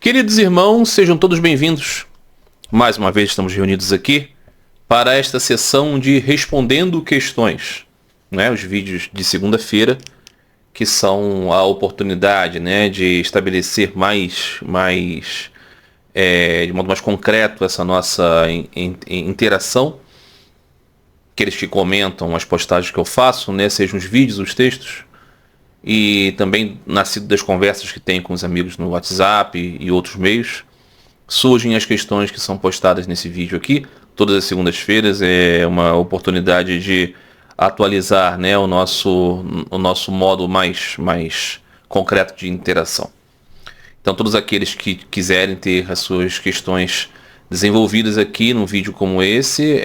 Queridos irmãos, sejam todos bem-vindos. Mais uma vez estamos reunidos aqui para esta sessão de Respondendo Questões, né? Os vídeos de segunda-feira, que são a oportunidade, né, de estabelecer de modo mais concreto essa nossa interação. Aqueles que comentam as postagens que eu faço, né, sejam os vídeos, os textos, e também nascido das conversas que tenho com os amigos no WhatsApp e outros meios, surgem as questões que são postadas nesse vídeo aqui. Todas as segundas-feiras é uma oportunidade de atualizar, né, o nosso modo mais concreto de interação. Então todos aqueles que quiserem ter as suas questões desenvolvidas aqui num vídeo como esse,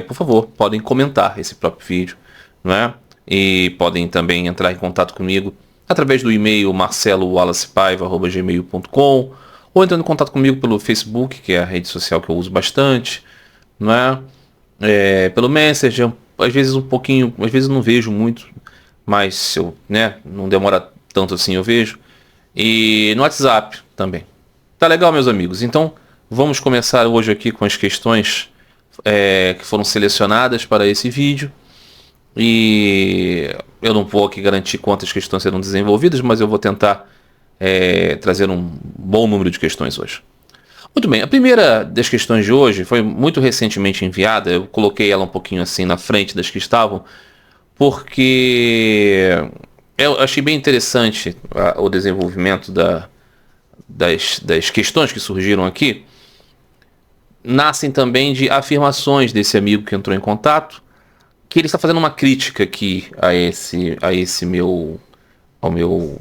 por favor, podem comentar esse próprio vídeo, não é? E podem também entrar em contato comigo através do e-mail marcelowallacepaiva@gmail.com, ou entrando em contato comigo pelo Facebook, que é a rede social que eu uso bastante, não é? Pelo Messenger, às vezes um pouquinho, às vezes eu não vejo muito, mas se eu, né, não demora tanto assim eu vejo. E no WhatsApp também. Tá legal, meus amigos? Então vamos começar hoje aqui com as questões que foram selecionadas para esse vídeo. E eu não vou aqui garantir quantas questões serão desenvolvidas, mas eu vou tentar trazer um bom número de questões hoje. Muito bem, a primeira das questões de hoje foi muito recentemente enviada. Eu coloquei ela um pouquinho assim na frente das que estavam, porque eu achei bem interessante o desenvolvimento das questões que surgiram aqui. Nascem também de afirmações desse amigo que entrou em contato, que ele está fazendo uma crítica aqui ao meu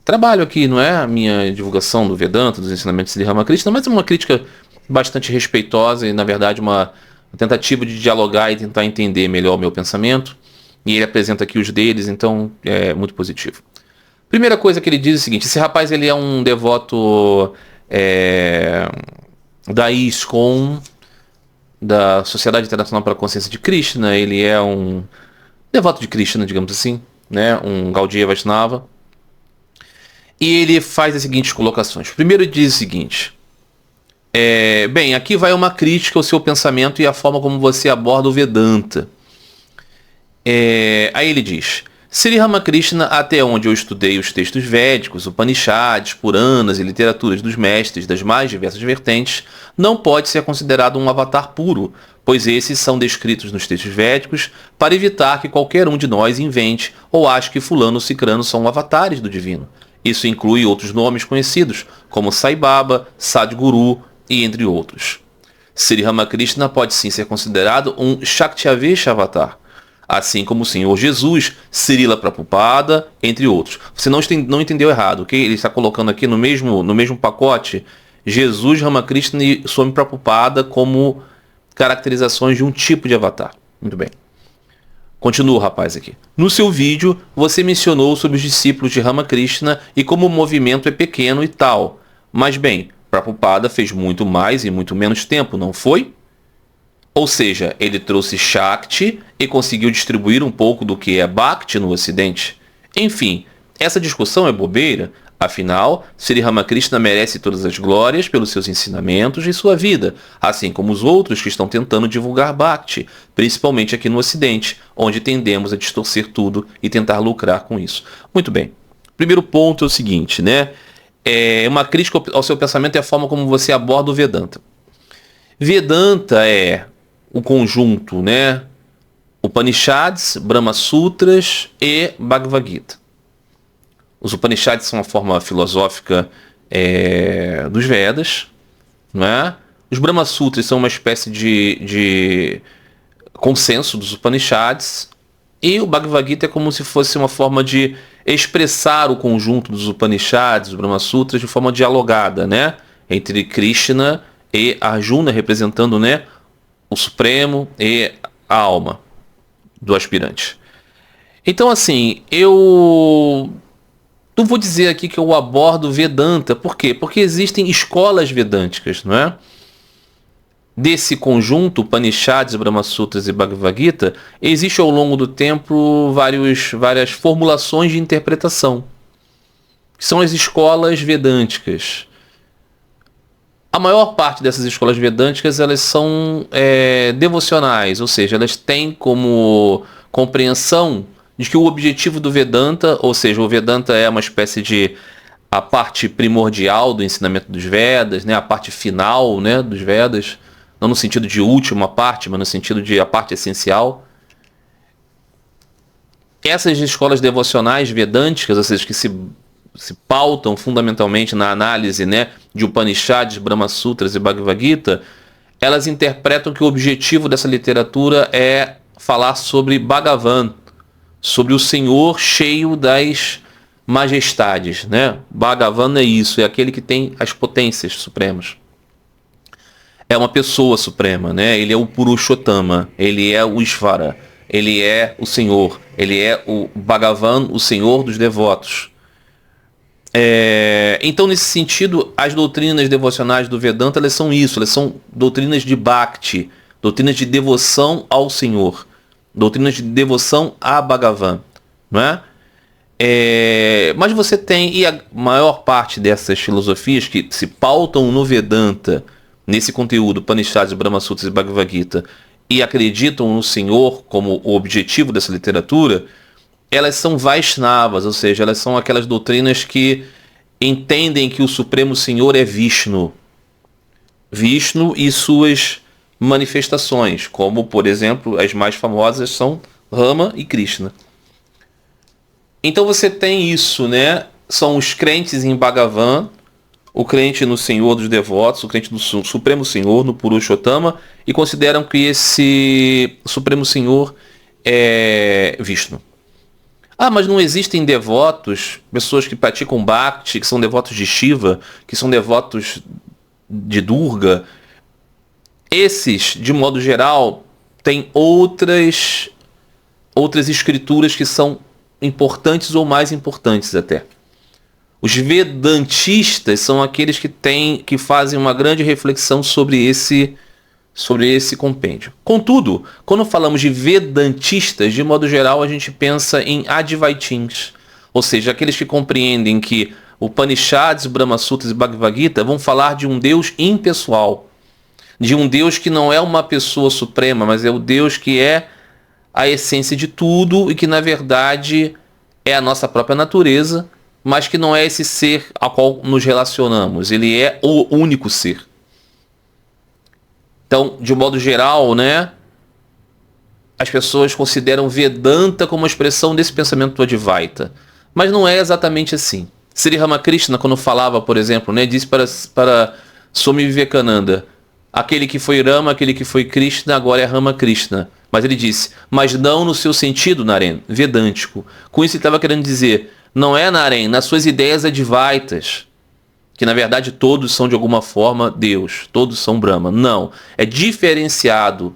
trabalho aqui, não é? A minha divulgação do Vedanta, dos ensinamentos de Sri Ramakrishna, mas é uma crítica bastante respeitosa e, na verdade, uma tentativa de dialogar e tentar entender melhor o meu pensamento. E ele apresenta aqui os deles, então é muito positivo. Primeira coisa que ele diz é o seguinte: esse rapaz ele é um devoto da ISKCON, da Sociedade Internacional para a Consciência de Krishna. Ele é um devoto de Krishna, digamos assim, né? Um Gaudiya Vaishnava. E ele faz as seguintes colocações. Primeiro ele diz o seguinte: bem, aqui vai uma crítica ao seu pensamento e à forma como você aborda o Vedanta. Aí ele diz: Sri Ramakrishna, até onde eu estudei os textos védicos, Upanishads, Puranas e literaturas dos mestres das mais diversas vertentes, não pode ser considerado um avatar puro, pois esses são descritos nos textos védicos para evitar que qualquer um de nós invente ou ache que fulano ou cicrano são avatares do divino. Isso inclui outros nomes conhecidos, como Sai Baba, Sadhguru e entre outros. Sri Ramakrishna pode sim ser considerado um Shaktyavesha avatar, assim como o Senhor Jesus, Srila Prabhupada, entre outros. Você não entendeu errado, ok? Ele está colocando aqui no mesmo pacote Jesus, Ramakrishna e Swami Prabhupada como caracterizações de um tipo de avatar. Muito bem. Continua o rapaz aqui. No seu vídeo, você mencionou sobre os discípulos de Ramakrishna e como o movimento é pequeno e tal. Mas bem, Prabhupada fez muito mais em muito menos tempo, não foi? Ou seja, ele trouxe Shakti e conseguiu distribuir um pouco do que é Bhakti no Ocidente. Enfim, essa discussão é bobeira. Afinal, Sri Ramakrishna merece todas as glórias pelos seus ensinamentos e sua vida, assim como os outros que estão tentando divulgar Bhakti, principalmente aqui no Ocidente, onde tendemos a distorcer tudo e tentar lucrar com isso. Muito bem. Primeiro ponto é o seguinte, né? Uma crítica ao seu pensamento é a forma como você aborda o Vedanta. Vedanta é o conjunto, né? Upanishads, Brahma Sutras e Bhagavad Gita. Os Upanishads são uma forma filosófica dos Vedas, não é? Os Brahma Sutras são uma espécie de consenso dos Upanishads, e o Bhagavad Gita é como se fosse uma forma de expressar o conjunto dos Upanishads, dos Brahma Sutras, de forma dialogada, né? Entre Krishna e Arjuna, representando, né, o Supremo e a alma do aspirante. Então, assim, eu não vou dizer aqui que eu abordo Vedanta. Por quê? Porque existem escolas vedânticas, não é? Desse conjunto, Upanishads, Brahma Sutras e Bhagavad Gita, existe ao longo do tempo várias formulações de interpretação, que são as escolas vedânticas. A maior parte dessas escolas vedânticas, elas são devocionais, ou seja, elas têm como compreensão de que o objetivo do Vedanta, ou seja, o Vedanta é uma espécie de a parte primordial do ensinamento dos Vedas, né, a parte final, né, dos Vedas, não no sentido de última parte, mas no sentido de a parte essencial. Essas escolas devocionais vedânticas, ou seja, que se pautam fundamentalmente na análise, né, de Upanishads, Brahma Sutras e Bhagavad Gita, elas interpretam que o objetivo dessa literatura é falar sobre Bhagavan, sobre o Senhor cheio das majestades, né? Bhagavan é isso, é aquele que tem as potências supremas. É uma pessoa suprema, né? Ele é o Purushottama, ele é o Ishvara, ele é o Senhor, ele é o Bhagavan, o Senhor dos devotos. Então, nesse sentido, as doutrinas devocionais do Vedanta, elas são isso, elas são doutrinas de Bhakti, doutrinas de devoção ao Senhor, doutrinas de devoção a Bhagavan, não é? Mas você tem, e a maior parte dessas filosofias que se pautam no Vedanta, nesse conteúdo, Upanishads, Brahma Sutras e Bhagavad Gita, e acreditam no Senhor como o objetivo dessa literatura, elas são Vaishnavas, ou seja, elas são aquelas doutrinas que entendem que o Supremo Senhor é Vishnu. Vishnu e suas manifestações, como, por exemplo, as mais famosas são Rama e Krishna. Então você tem isso, né? São os crentes em Bhagavan, o crente no Senhor dos devotos, o crente no Supremo Senhor, no Purushottama, e consideram que esse Supremo Senhor é Vishnu. Ah, mas não existem devotos, pessoas que praticam Bhakti, que são devotos de Shiva, que são devotos de Durga. Esses, de modo geral, têm outras escrituras que são importantes ou mais importantes até. Os vedantistas são aqueles que fazem uma grande reflexão sobre esse compêndio. Contudo, quando falamos de vedantistas, de modo geral, a gente pensa em Advaitins, ou seja, aqueles que compreendem que Upanishads, Brahma Sutras e Bhagavad Gita vão falar de um Deus impessoal, de um Deus que não é uma pessoa suprema, mas é o Deus que é a essência de tudo e que, na verdade, é a nossa própria natureza, mas que não é esse ser ao qual nos relacionamos. Ele é o único ser. Então, de modo geral, né, as pessoas consideram Vedanta como uma expressão desse pensamento do Advaita. Mas não é exatamente assim. Sri Ramakrishna, quando falava, por exemplo, né, disse para Swami Vivekananda, aquele que foi Rama, aquele que foi Krishna, agora é Ramakrishna. Mas ele disse, mas não no seu sentido, Naren, vedântico. Com isso ele estava querendo dizer, não é, Naren, nas suas ideias advaitas, que na verdade todos são de alguma forma Deus, todos são Brahma. Não, é diferenciado,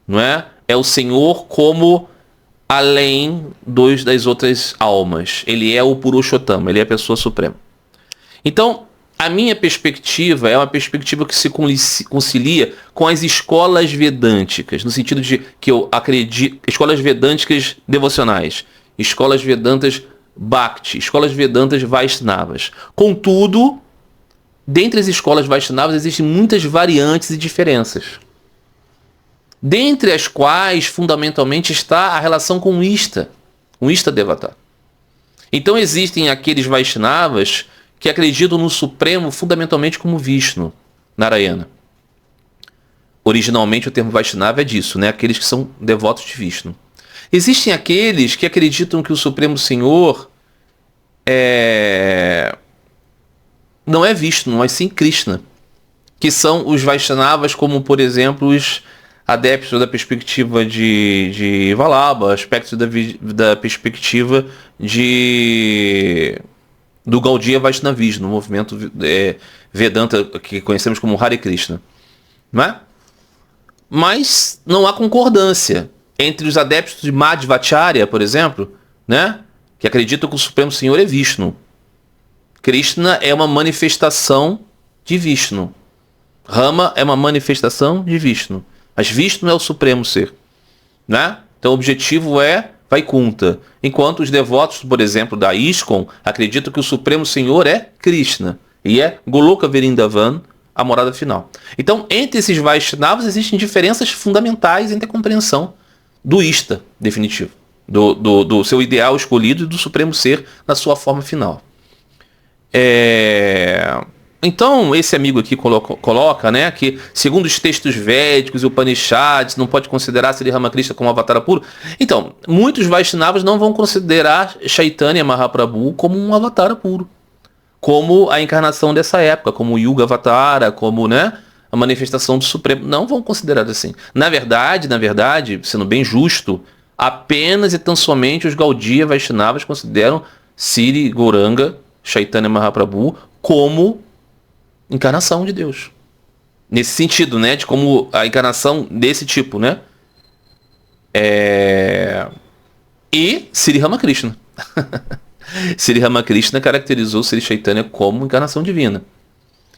não é? É o Senhor como além das outras almas. Ele é o Purushottama, ele é a pessoa suprema. Então, a minha perspectiva é uma perspectiva que se concilia com as escolas vedânticas, no sentido de que eu acredito, escolas vedânticas devocionais, escolas vedantas Bhakti, escolas vedantas Vaishnavas. Contudo, dentre as escolas Vaishnavas existem muitas variantes e diferenças, dentre as quais fundamentalmente está a relação com o Ishta Devata. Então existem aqueles Vaishnavas que acreditam no Supremo fundamentalmente como Vishnu, Narayana. Originalmente o termo Vaishnava é disso, né? Aqueles que são devotos de Vishnu. Existem aqueles que acreditam que o Supremo Senhor não é Vishnu, mas sim Krishna, que são os Vaishnavas, como por exemplo os adeptos da perspectiva de Vallabha, aspectos da perspectiva do Gaudiya Vaishnavismo, no movimento Vedanta que conhecemos como Hare Krishna. Não é? Mas não há concordância entre os adeptos de Madhvacharya, por exemplo, né? Que acreditam que o Supremo Senhor é Vishnu. Krishna é uma manifestação de Vishnu. Rama é uma manifestação de Vishnu. Mas Vishnu é o Supremo Ser. Né? Então o objetivo é Vaikunta. Enquanto os devotos, por exemplo, da ISKCON, acreditam que o Supremo Senhor é Krishna. E é Goloka Vrindavan, a morada final. Então, entre esses Vaishnavas existem diferenças fundamentais entre a compreensão do Ista definitivo, do seu ideal escolhido e do Supremo Ser na sua forma final. Então, esse amigo aqui coloca, né, que segundo os textos védicos e Upanishads, não pode considerar Sri Ramakrishna como avatara puro. Então, muitos Vaishnavas não vão considerar Chaitanya Mahaprabhu como um avatara puro, como a encarnação dessa época, como o Yuga Avatara, como, né, a manifestação do Supremo. Não vão considerar assim. Na verdade, sendo bem justo, apenas e tão somente os Gaudiya Vaishnavas consideram Sri Gauranga Chaitanya Mahaprabhu como encarnação de Deus. Nesse sentido, né? De como a encarnação desse tipo, né? E Sri Ramakrishna. Sri Ramakrishna caracterizou Sri Chaitanya como encarnação divina.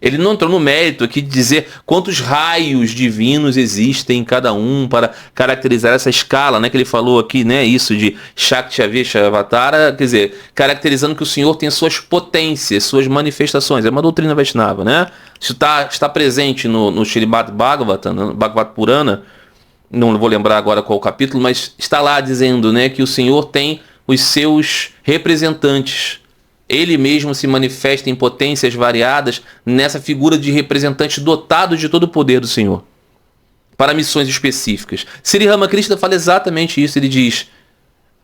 Ele não entrou no mérito aqui de dizer quantos raios divinos existem em cada um para caracterizar essa escala, né? Que ele falou aqui, né? Isso de Shakti Avesha Avatara, quer dizer, caracterizando que o Senhor tem suas potências, suas manifestações. É uma doutrina Vaishnava, né? Isso está presente no Srimad Bhagavatam, no Bhagavad Purana, não vou lembrar agora qual o capítulo, mas está lá dizendo, né, que o Senhor tem os seus representantes. Ele mesmo se manifesta em potências variadas nessa figura de representante dotado de todo o poder do Senhor, para missões específicas. Sri Ramakrishna fala exatamente isso. Ele diz,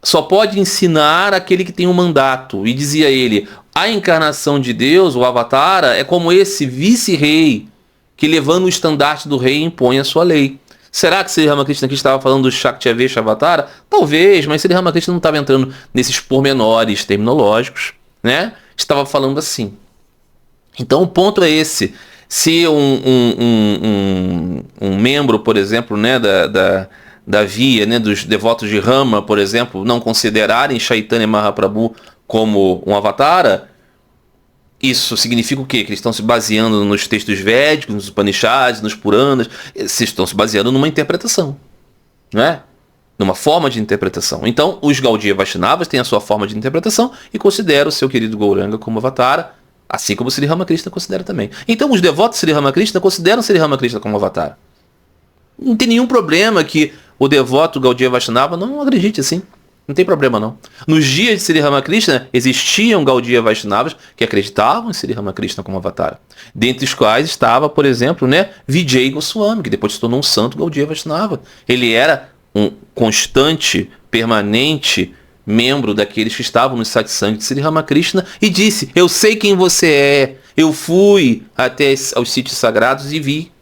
só pode ensinar aquele que tem um mandato. E dizia ele, a encarnação de Deus, o Avatara, é como esse vice-rei que, levando o estandarte do rei, impõe a sua lei. Será que Sri Ramakrishna aqui estava falando do Shakti Avesha Avatara? Talvez, mas Sri Ramakrishna não estava entrando nesses pormenores terminológicos, né? Estava falando assim. Então o ponto é esse. Se um membro, por exemplo, né, da via, né, dos devotos de Rama, por exemplo, não considerarem Chaitanya Mahaprabhu como um avatara, isso significa o quê? Que eles estão se baseando nos textos védicos, nos Upanishads, nos Puranas, eles estão se baseando numa interpretação, não é? Numa forma de interpretação. Então, os Gaudiya Vaishnavas têm a sua forma de interpretação e consideram o seu querido Gauranga como avatara, assim como Sri Ramakrishna considera também. Então, os devotos de Sri Ramakrishna consideram Sri Ramakrishna como avatara. Não tem nenhum problema que o devoto Gaudiya Vaishnava não acredite assim. Não tem problema, não. Nos dias de Sri Ramakrishna, existiam Gaudiya Vaishnavas que acreditavam em Sri Ramakrishna como avatara. Dentre os quais estava, por exemplo, né, Vijay Goswami, que depois se tornou um santo Gaudiya Vaishnava. Ele era um constante, permanente membro daqueles que estavam no satsang de Sri Ramakrishna e disse, eu sei quem você é, eu fui até aos sítios sagrados e vi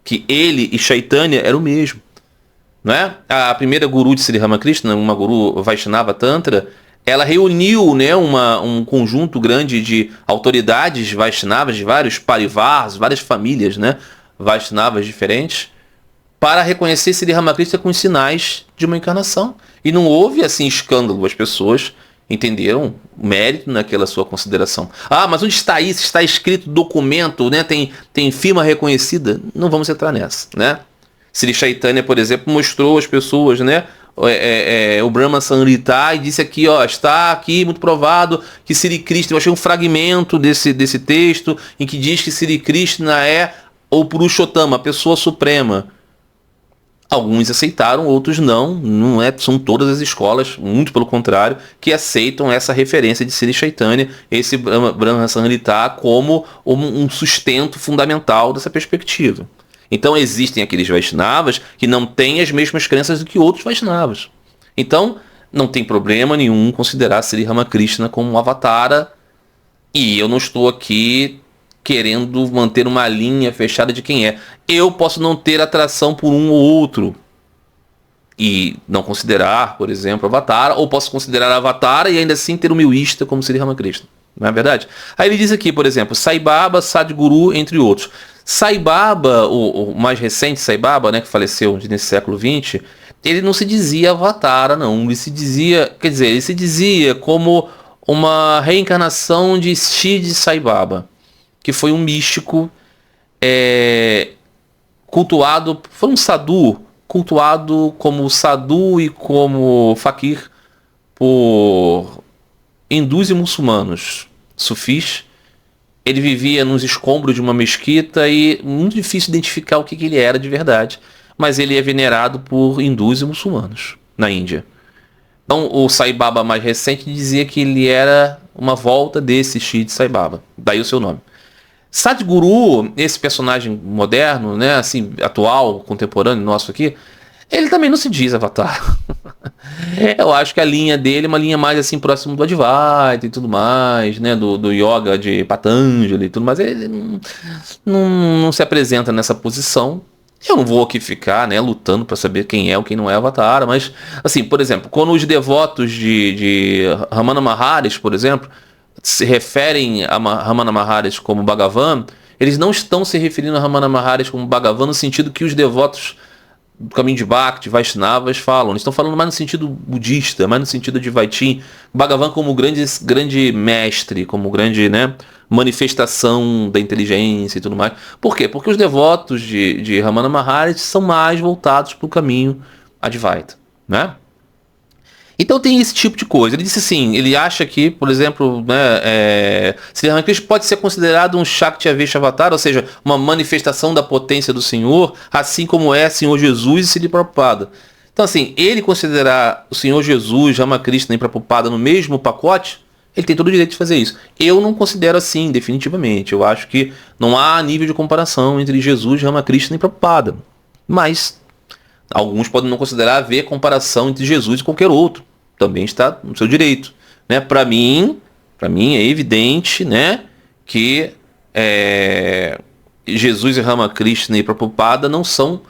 que ele e Chaitanya eram o mesmo. Não é? A primeira guru de Sri Ramakrishna, uma guru Vaishnava Tantra, ela reuniu, né, um conjunto grande de autoridades Vaishnavas, de vários parivars, várias famílias, né, Vaishnavas diferentes, para reconhecer Sri Ramakrishna com os sinais de uma encarnação. E não houve assim escândalo, as pessoas entenderam o mérito naquela sua consideração. Ah, mas onde está isso? Está escrito documento, né? Tem firma reconhecida? Não vamos entrar nessa, né? Sri Chaitanya, por exemplo, mostrou às pessoas, né, o Brahma Samhita e disse aqui, ó, está aqui muito provado que Sri Krishna, eu achei um fragmento desse texto em que diz que Sri Krishna é o Purushottama, a pessoa suprema. Alguns aceitaram, outros não são todas as escolas, muito pelo contrário, que aceitam essa referência de Sri Chaitanya, esse Brahma Samhita, como um sustento fundamental dessa perspectiva. Então existem aqueles Vaishnavas que não têm as mesmas crenças do que outros Vaishnavas. Então não tem problema nenhum considerar Sri Ramakrishna como um avatara, e eu não estou aqui querendo manter uma linha fechada de quem é. Eu posso não ter atração por um ou outro e não considerar, por exemplo, avatara, ou posso considerar avatara e ainda assim ter o meu ista como Sri Ramakrishna. Não é verdade? Aí ele diz aqui, por exemplo, Sai Baba, Sadhguru, entre outros. Sai Baba, o mais recente Sai Baba, né, que faleceu nesse século XX, ele não se dizia avatara, não. Ele se dizia, ele se dizia como uma reencarnação de Shri Sai Baba, que foi um místico cultuado, foi um sadhu, cultuado como sadhu e como fakir por hindus e muçulmanos, sufis, Ele vivia nos escombros de uma mesquita e muito difícil identificar o que ele era de verdade. Mas ele é venerado por hindus e muçulmanos na Índia. Então, o Sai Baba mais recente dizia que ele era uma volta desse Shri Sai Baba. Daí o seu nome. Sadhguru, esse personagem moderno, né, assim, atual, contemporâneo nosso aqui, ele também não se diz avatar. Eu acho que a linha dele é uma linha mais assim próximo do Advaita e tudo mais, né, do yoga de Patanjali e tudo mais. Ele não se apresenta nessa posição. Eu não vou aqui ficar, né, lutando para saber quem é ou quem não é Avatar, mas, assim, por exemplo, quando os devotos de Ramana Maharshi, por exemplo, se referem a Ramana Maharshi como Bhagavan, eles não estão se referindo a Ramana Maharshi como Bhagavan no sentido que os devotos do caminho de Bhakti, Vaishnavas falam. Eles estão falando mais no sentido budista, mais no sentido de Vaitin. Bhagavan como grande mestre, como grande, né, manifestação da inteligência e tudo mais. Por quê? Porque os devotos de Ramana Maharshi são mais voltados para o caminho Advaita, né? Então tem esse tipo de coisa. Ele disse assim, ele acha que, por exemplo, né, Sri Ramakrishna pode ser considerado um Shakti Avatar, ou seja, uma manifestação da potência do Senhor, assim como é Senhor Jesus e Srila Prabhupada. Então assim, ele considerar o Senhor Jesus, Ramakrishna e Prabhupada no mesmo pacote, ele tem todo o direito de fazer isso. Eu não considero assim, definitivamente. Eu acho que não há nível de comparação entre Jesus, Ramakrishna e Prabhupada. Mas alguns podem não considerar haver comparação entre Jesus e qualquer outro. Também está no seu direito, né? Para mim é evidente, né, que Jesus e Ramakrishna e Prabhupada não são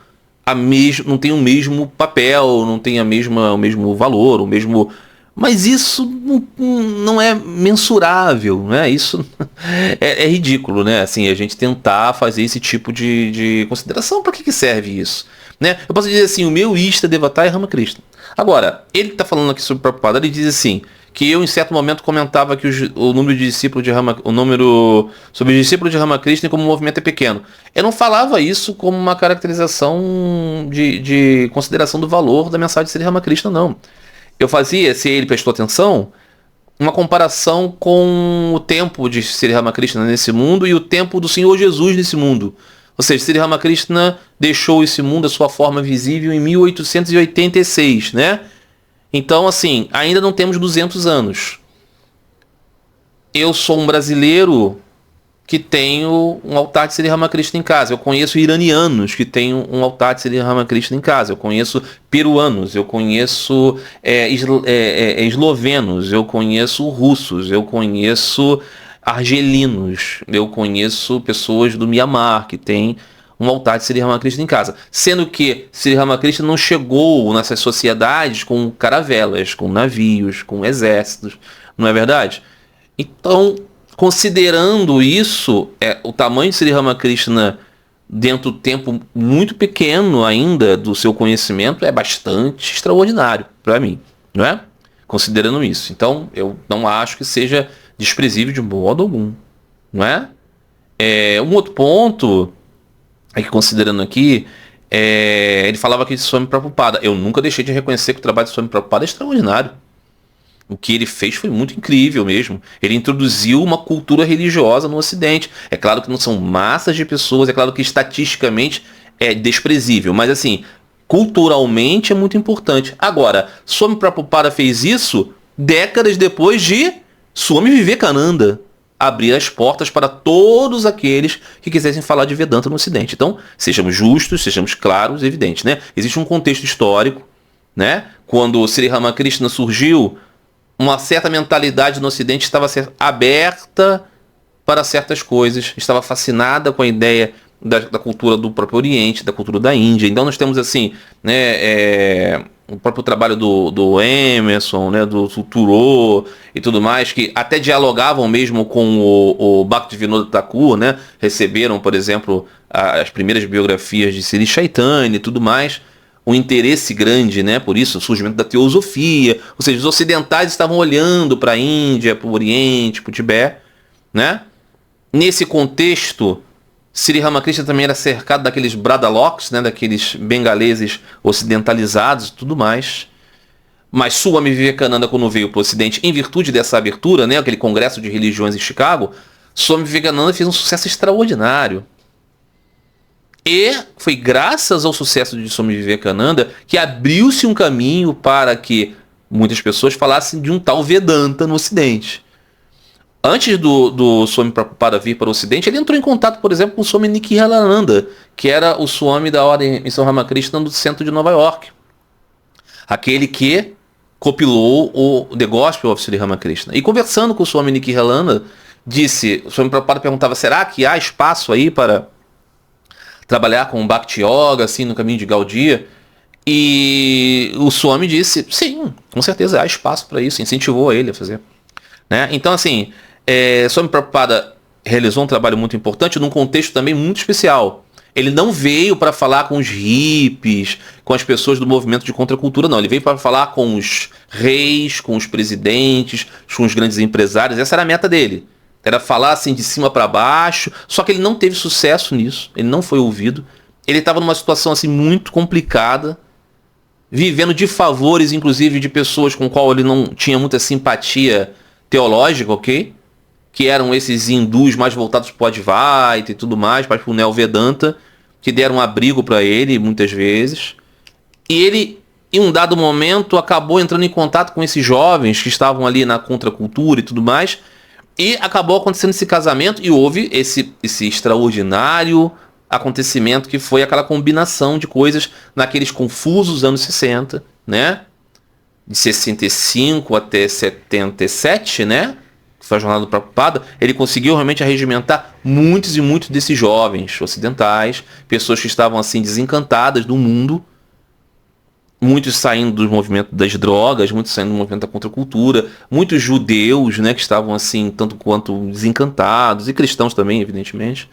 não tem o mesmo papel, não tem o mesmo valor, o mesmo. Mas isso não é mensurável, né? Isso é ridículo, né? Assim, a gente tentar fazer esse tipo de consideração. Para que serve isso? Né? Eu posso dizer assim, o meu Ista Devata é Ramakrishna. Agora, ele está falando aqui sobre Prabhupada, ele diz assim, que eu em certo momento comentava que o número de discípulos de sobre os discípulos de Ramakrishna como um movimento é pequeno. Eu não falava isso como uma caracterização de consideração do valor da mensagem de Sri Ramakrishna, não. Eu fazia, se ele prestou atenção, uma comparação com o tempo de Sri Ramakrishna nesse mundo e o tempo do Senhor Jesus nesse mundo. Ou seja, Sri Ramakrishna deixou esse mundo, a sua forma visível, em 1886, né? Então, assim, ainda não temos 200 anos. Eu sou um brasileiro que tenho um altar de Sri Ramakrishna em casa. Eu conheço iranianos que têm um altar de Sri Ramakrishna em casa. Eu conheço peruanos, eu conheço eslovenos, eu conheço russos, eu conheço argelinos, eu conheço pessoas do Mianmar que têm um altar de Sri Ramakrishna em casa. Sendo que Sri Ramakrishna não chegou nessas sociedades com caravelas, com navios, com exércitos, não é verdade? Então, considerando isso, o tamanho de Sri Ramakrishna dentro do tempo muito pequeno ainda do seu conhecimento é bastante extraordinário para mim, não é? Considerando isso. Então, eu não acho que seja desprezível de modo algum, não é? Um outro ponto, que considerando aqui, ele falava aqui de Swami Prabhupada. Eu nunca deixei de reconhecer que o trabalho de Swami Prabhupada é extraordinário. O que ele fez foi muito incrível mesmo. Ele introduziu uma cultura religiosa no Ocidente. É claro que não são massas de pessoas, é claro que estatisticamente é desprezível, mas assim, culturalmente é muito importante. Agora, Swami Prabhupada fez isso décadas depois de Swami Vivekananda abrir as portas para todos aqueles que quisessem falar de Vedanta no Ocidente. Então, sejamos justos, sejamos claros e evidentes, né? Existe um contexto histórico, né? Quando Sri Ramakrishna surgiu, uma certa mentalidade no Ocidente estava aberta para certas coisas, estava fascinada com a ideia da cultura do próprio Oriente, da cultura da Índia. Então nós temos assim, né, o próprio trabalho do Emerson, né, do Thoreau e tudo mais, que até dialogavam mesmo com o Bhaktivinoda Thakur, né, receberam, por exemplo, as primeiras biografias de Sri Chaitanya e tudo mais. Um interesse grande, né? Por isso, o surgimento da teosofia. Ou seja, os ocidentais estavam olhando para a Índia, para o Oriente, para o Tibete, né? Nesse contexto, Sri Ramakrishna também era cercado daqueles Bradaloks, né? Daqueles bengaleses ocidentalizados e tudo mais. Mas Swami Vivekananda, quando veio para o Ocidente, em virtude dessa abertura, né? Aquele congresso de religiões em Chicago, Swami Vivekananda fez um sucesso extraordinário. E foi graças ao sucesso de Swami Vivekananda que abriu-se um caminho para que muitas pessoas falassem de um tal Vedanta no Ocidente. Antes do Swami Prabhupada vir para o Ocidente, ele entrou em contato, por exemplo, com o Swami Nikhilananda, que era o Swami da Ordem Missão Ramakrishna do centro de Nova York. Aquele que compilou o The Gospel of Sri Ramakrishna. E conversando com o Swami Nikhilananda, o Swami Prabhupada perguntava, será que há espaço aí para trabalhar com Bhakti Yoga, assim, no caminho de Gaudiya? E o Swami disse, sim, com certeza há espaço para isso, incentivou ele a fazer. Né? Então, assim, Swami Prabhupada realizou um trabalho muito importante num contexto também muito especial. Ele não veio para falar com os hippies, com as pessoas do movimento de contracultura, não. Ele veio para falar com os reis, com os presidentes, com os grandes empresários. Essa era a meta dele. Era falar assim de cima para baixo, só que ele não teve sucesso nisso, ele não foi ouvido. Ele estava numa situação assim muito complicada, vivendo de favores, inclusive, de pessoas com qual ele não tinha muita simpatia teológica, ok? Que eram esses hindus mais voltados para o Advaita e tudo mais, para o Neo-Vedanta, que deram um abrigo para ele muitas vezes. E ele, em um dado momento, acabou entrando em contato com esses jovens que estavam ali na contracultura e tudo mais, e acabou acontecendo esse casamento e houve esse extraordinário acontecimento que foi aquela combinação de coisas naqueles confusos anos 60, né? De 65 até 77, né? Que foi a jornada do Prabhupada. Ele conseguiu realmente arregimentar muitos e muitos desses jovens ocidentais, pessoas que estavam assim desencantadas do mundo, muitos saindo do movimento das drogas, muitos saindo do movimento da contracultura, muitos judeus, né, que estavam assim tanto quanto desencantados, e cristãos também, evidentemente.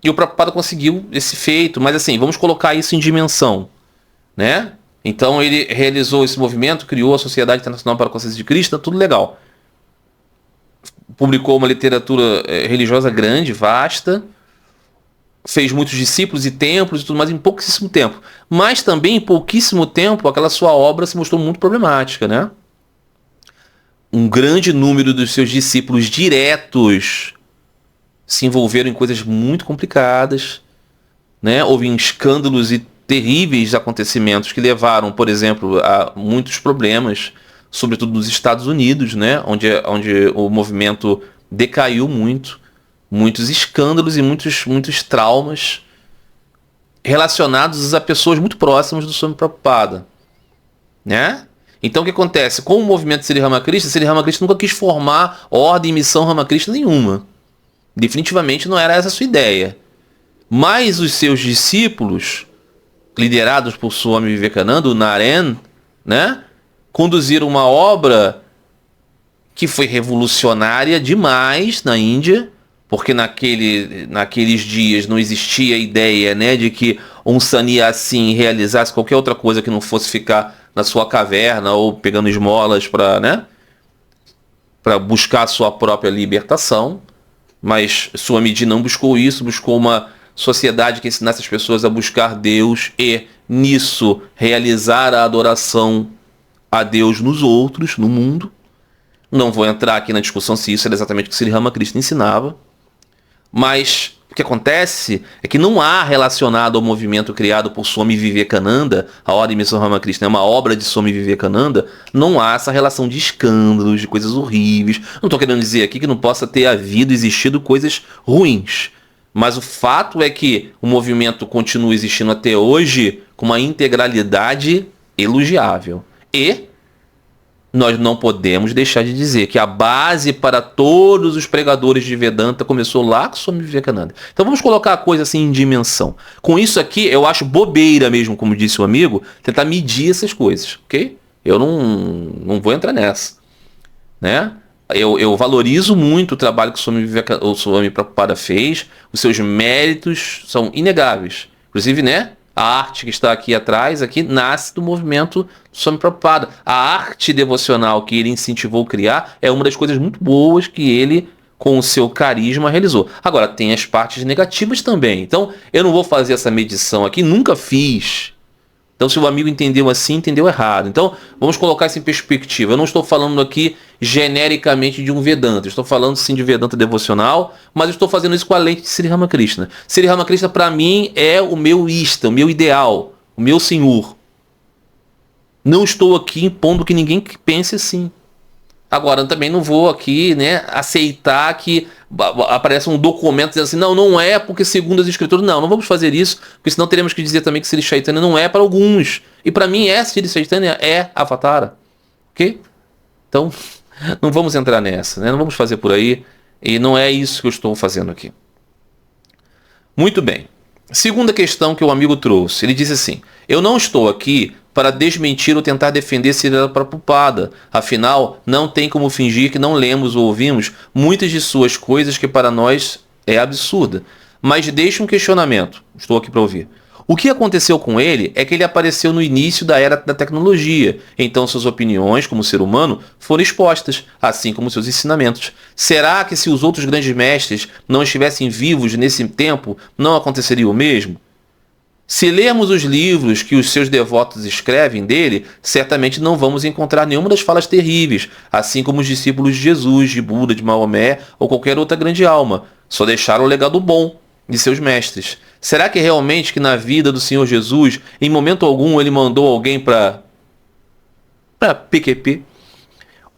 E o Prabhupada conseguiu esse feito, mas assim, vamos colocar isso em dimensão, né? Então ele realizou esse movimento, criou a Sociedade Internacional para a Consciência de Krishna, tudo legal. Publicou uma literatura religiosa grande, vasta, fez muitos discípulos e templos e tudo mais em pouquíssimo tempo. Mas também em pouquíssimo tempo aquela sua obra se mostrou muito problemática, né? Um grande número dos seus discípulos diretos se envolveram em coisas muito complicadas, né? Houve escândalos e terríveis acontecimentos que levaram, por exemplo, a muitos problemas, sobretudo nos Estados Unidos, né? Onde o movimento decaiu muito. Muitos escândalos e muitos traumas relacionados a pessoas muito próximas do Swami Prabhupada, né? Então o que acontece? Com o movimento Sri Ramakrishna nunca quis formar ordem e missão Ramakrishna nenhuma. Definitivamente não era essa a sua ideia. Mas os seus discípulos, liderados por Swami Vivekananda, o Naren, né? Conduziram uma obra que foi revolucionária demais na Índia, porque naqueles dias não existia a ideia, né, de que um sannyasi realizasse qualquer outra coisa que não fosse ficar na sua caverna ou pegando esmolas para, né, para buscar a sua própria libertação. Mas Swamiji não buscou isso, buscou uma sociedade que ensinasse as pessoas a buscar Deus e, nisso, realizar a adoração a Deus nos outros, no mundo. Não vou entrar aqui na discussão se isso era exatamente o que Sri Ramakrishna ensinava. Mas o que acontece é que não há relacionado ao movimento criado por Swami Vivekananda, a Ordem Missão Ramakrishna é uma obra de Swami Vivekananda, não há essa relação de escândalos, de coisas horríveis. Não estou querendo dizer aqui que não possa ter havido, existido coisas ruins. Mas o fato é que o movimento continua existindo até hoje com uma integralidade elogiável. E nós não podemos deixar de dizer que a base para todos os pregadores de Vedanta começou lá com Swami Vivekananda. Então vamos colocar a coisa assim em dimensão. Com isso aqui, eu acho bobeira mesmo, como disse o amigo, tentar medir essas coisas, ok? Eu não vou entrar nessa, né? Eu valorizo muito o trabalho que o Swami Prabhupada fez, os seus méritos são inegáveis. Inclusive, né? A arte que está aqui atrás, aqui, nasce do movimento do Swami Prabhupada. A arte devocional que ele incentivou a criar é uma das coisas muito boas que ele, com o seu carisma, realizou. Agora, tem as partes negativas também. Então, eu não vou fazer essa medição aqui, nunca fiz. Então, se o amigo entendeu assim, entendeu errado. Então, vamos colocar isso em perspectiva. Eu não estou falando aqui genericamente de um Vedanta. Eu estou falando sim de Vedanta devocional, mas eu estou fazendo isso com a lente de Sri Ramakrishna. Sri Ramakrishna para mim é o meu ista, o meu ideal, o meu senhor. Não estou aqui impondo que ninguém pense assim. Agora, eu também não vou aqui, né, aceitar que apareça um documento dizendo assim, não, não é porque segundo as escrituras, não vamos fazer isso, porque senão teremos que dizer também que Sri Chaitanya não é para alguns. E para mim, Sri Chaitanya é Avatara. Ok? Então, não vamos entrar nessa, né? Não vamos fazer por aí. E não é isso que eu estou fazendo aqui. Muito bem. Segunda questão que o amigo trouxe. Ele disse assim, eu não estou aqui para desmentir ou tentar defender Srila Prabhupada. Afinal, não tem como fingir que não lemos ou ouvimos muitas de suas coisas que para nós é absurda. Mas deixe um questionamento. Estou aqui para ouvir. O que aconteceu com ele é que ele apareceu no início da era da tecnologia. Então suas opiniões como ser humano foram expostas, assim como seus ensinamentos. Será que se os outros grandes mestres não estivessem vivos nesse tempo, não aconteceria o mesmo? Se lermos os livros que os seus devotos escrevem dele, certamente não vamos encontrar nenhuma das falas terríveis, assim como os discípulos de Jesus, de Buda, de Maomé ou qualquer outra grande alma. Só deixaram o legado bom de seus mestres. Será que realmente que na vida do Senhor Jesus, em momento algum ele mandou alguém para PQP?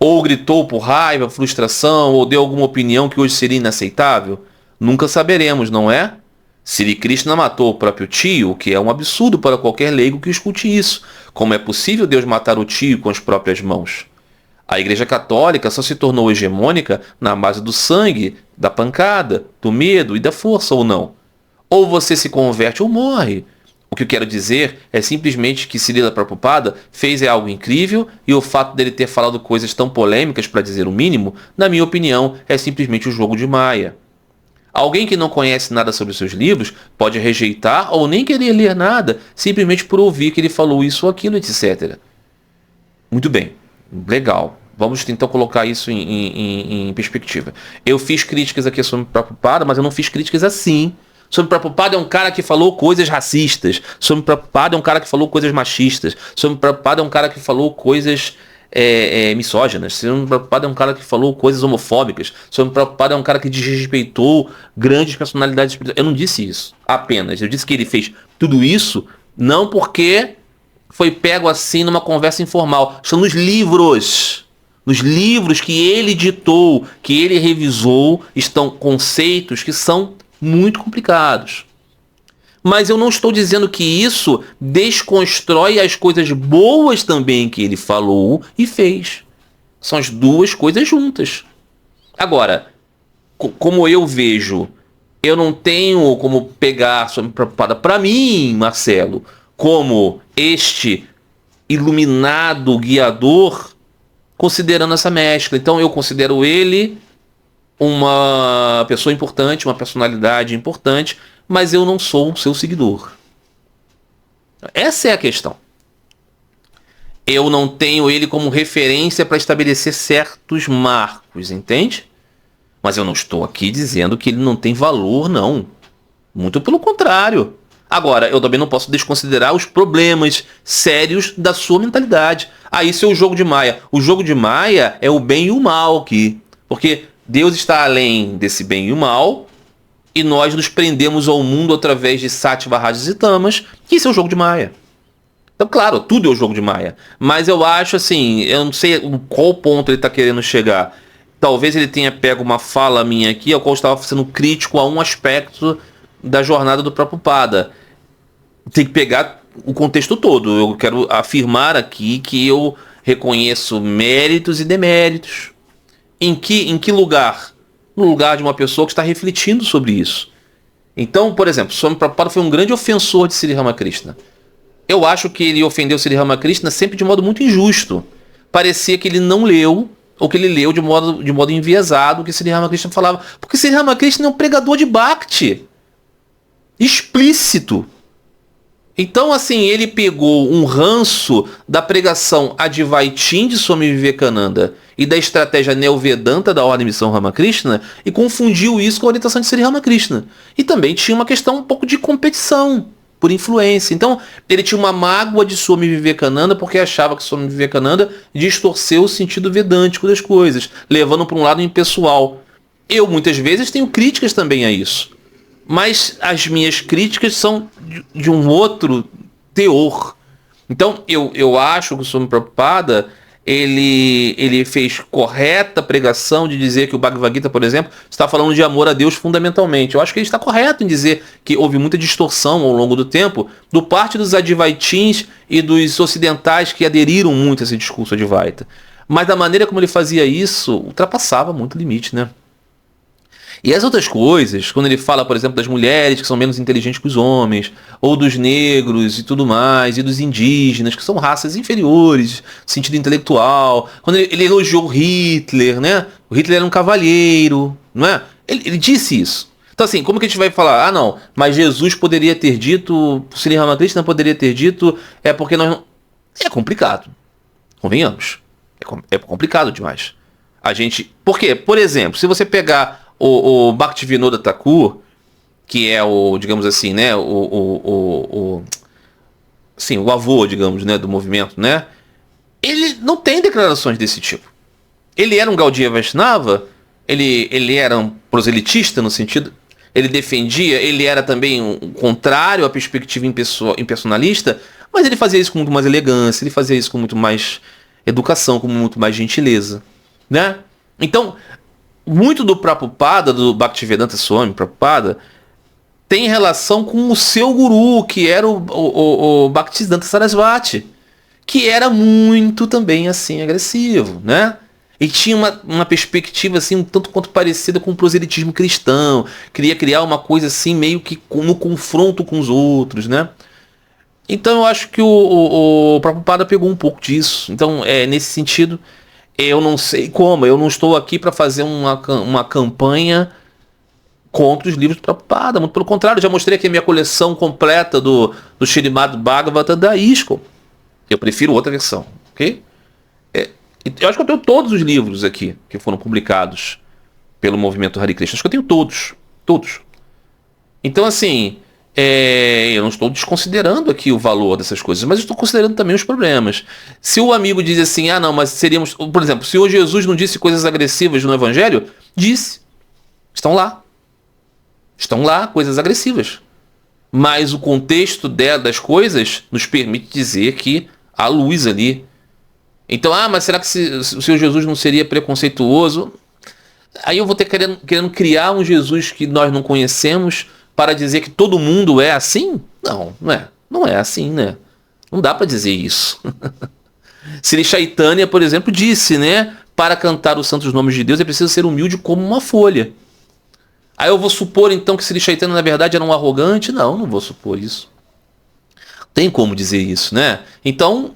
Ou gritou por raiva, frustração, ou deu alguma opinião que hoje seria inaceitável? Nunca saberemos, não é? Sri Krishna matou o próprio tio, o que é um absurdo para qualquer leigo que escute isso. Como é possível Deus matar o tio com as próprias mãos? A Igreja Católica só se tornou hegemônica na base do sangue, da pancada, do medo e da força, ou não? Ou você se converte ou morre. O que eu quero dizer é simplesmente que Srila Prabhupada fez algo incrível e o fato dele ter falado coisas tão polêmicas, para dizer o mínimo, na minha opinião, é simplesmente o jogo de Maya. Alguém que não conhece nada sobre seus livros pode rejeitar ou nem querer ler nada simplesmente por ouvir que ele falou isso ou aquilo, etc. Muito bem, legal. Vamos então colocar isso em perspectiva. Eu fiz críticas aqui sobre Prabhupada, mas eu não fiz críticas assim. Sobre Prabhupada é um cara que falou coisas racistas. Sobre Prabhupada é um cara que falou coisas machistas. Sobre Prabhupada é um cara que falou coisas misóginas. Sobre Prabhupada é um cara que falou coisas homofóbicas. Sobre Prabhupada é um cara que desrespeitou grandes personalidades espirituais. Eu não disse isso apenas. Eu disse que ele fez tudo isso não porque foi pego assim numa conversa informal. São nos livros. Nos livros que ele ditou, que ele revisou, estão conceitos que são muito complicados. Mas eu não estou dizendo que isso desconstrói as coisas boas também que ele falou e fez. São as duas coisas juntas. Agora, como eu vejo, eu não tenho como pegar para mim, Marcelo, como este iluminado guiador, considerando essa mescla. Então eu considero ele uma pessoa importante, uma personalidade importante, mas eu não sou o seu seguidor. Essa é a questão. Eu não tenho ele como referência para estabelecer certos marcos, entende? Mas eu não estou aqui dizendo que ele não tem valor, não. Muito pelo contrário. Agora, eu também não posso desconsiderar os problemas sérios da sua mentalidade. Isso é o jogo de Maya. O jogo de Maya é o bem e o mal aqui. Porque Deus está além desse bem e o mal, e nós nos prendemos ao mundo através de Sattva, Rajas e Tamas, que isso é o jogo de Maya. Então, claro, tudo é o jogo de Maya. Mas eu acho assim, eu não sei qual ponto ele está querendo chegar. Talvez ele tenha pego uma fala minha aqui, ao qual estava sendo crítico a um aspecto da jornada do Prabhupada. Tem que pegar o contexto todo. Eu quero afirmar aqui que eu reconheço méritos e deméritos. Em que lugar? No lugar de uma pessoa que está refletindo sobre isso. Então, por exemplo, Swami Prabhupada foi um grande ofensor de Sri Ramakrishna. Eu acho que ele ofendeu Sri Ramakrishna sempre de modo muito injusto. Parecia que ele não leu, ou que ele leu de modo enviesado o que Sri Ramakrishna falava. Porque Sri Ramakrishna é um pregador de Bhakti. Explícito. Então, assim, ele pegou um ranço da pregação Advaitin de Swami Vivekananda e da estratégia Neo-Vedanta da Ordem Missão Ramakrishna e confundiu isso com a orientação de Sri Ramakrishna. E também tinha uma questão um pouco de competição por influência. Então, ele tinha uma mágoa de Swami Vivekananda porque achava que Swami Vivekananda distorceu o sentido vedântico das coisas, levando para um lado impessoal. Eu, muitas vezes, tenho críticas também a isso. Mas as minhas críticas são de um outro teor. Então, eu acho que o Swami Prabhupada, ele fez correta pregação de dizer que o Bhagavad Gita, por exemplo, está falando de amor a Deus fundamentalmente. Eu acho que ele está correto em dizer que houve muita distorção ao longo do tempo do parte dos Advaitins e dos ocidentais que aderiram muito a esse discurso Advaita. Mas da maneira como ele fazia isso, ultrapassava muito o limite, né? E as outras coisas, quando ele fala, por exemplo, das mulheres que são menos inteligentes que os homens, ou dos negros e tudo mais, e dos indígenas, que são raças inferiores, no sentido intelectual. Quando ele elogiou Hitler, né? O Hitler era um cavalheiro, não é? Ele disse isso. Então assim, como que a gente vai falar? Ah não, mas Jesus poderia ter dito, o Sri Ramakrishna poderia ter dito, é porque nós não... É complicado, convenhamos. É complicado demais. A gente... Por quê? Por exemplo, se você pegar o Bhaktivinoda Thakur, que é o, digamos assim, né, sim, o avô, digamos, né, do movimento, né, ele não tem declarações desse tipo. Ele era um Gaudiya Vaishnava, ele era um proselitista no sentido, ele defendia, ele era também um contrário à perspectiva impersonalista, mas ele fazia isso com muito mais elegância, ele fazia isso com muito mais educação, com muito mais gentileza, né? Então, muito do Prabhupada, do Bhaktivedanta Swami Prabhupada, tem relação com o seu guru, que era o Bhaktisiddhanta Sarasvati, que era muito também assim agressivo, né? E tinha uma perspectiva assim um tanto quanto parecida com o proselitismo cristão, queria criar uma coisa assim meio que no confronto com os outros, né? Então eu acho que o Prabhupada pegou um pouco disso. Então, nesse sentido, eu não sei como, eu não estou aqui para fazer uma campanha contra os livros do Prabhupada, muito pelo contrário, já mostrei aqui a minha coleção completa do Srimad Bhagavatam da ISKCON. Eu prefiro outra versão, ok? Eu acho que eu tenho todos os livros aqui que foram publicados pelo movimento Hare Krishna, acho que eu tenho todos. Então assim, eu não estou desconsiderando aqui o valor dessas coisas, mas estou considerando também os problemas. Se o amigo diz assim, não, mas seríamos... Por exemplo, se o Jesus não disse coisas agressivas no Evangelho, disse. Estão lá coisas agressivas. Mas o contexto das coisas nos permite dizer que há luz ali. Então, mas será que se o seu Jesus não seria preconceituoso? Aí eu vou ter querendo criar um Jesus que nós não conhecemos para dizer que todo mundo é assim? Não é assim, né? Não dá para dizer isso. Sri Chaitanya, por exemplo, disse, né? Para cantar os santos nomes de Deus é preciso ser humilde como uma folha. Aí eu vou supor então que Sri Chaitanya na verdade era um arrogante? Não vou supor isso. Tem como dizer isso, né? Então,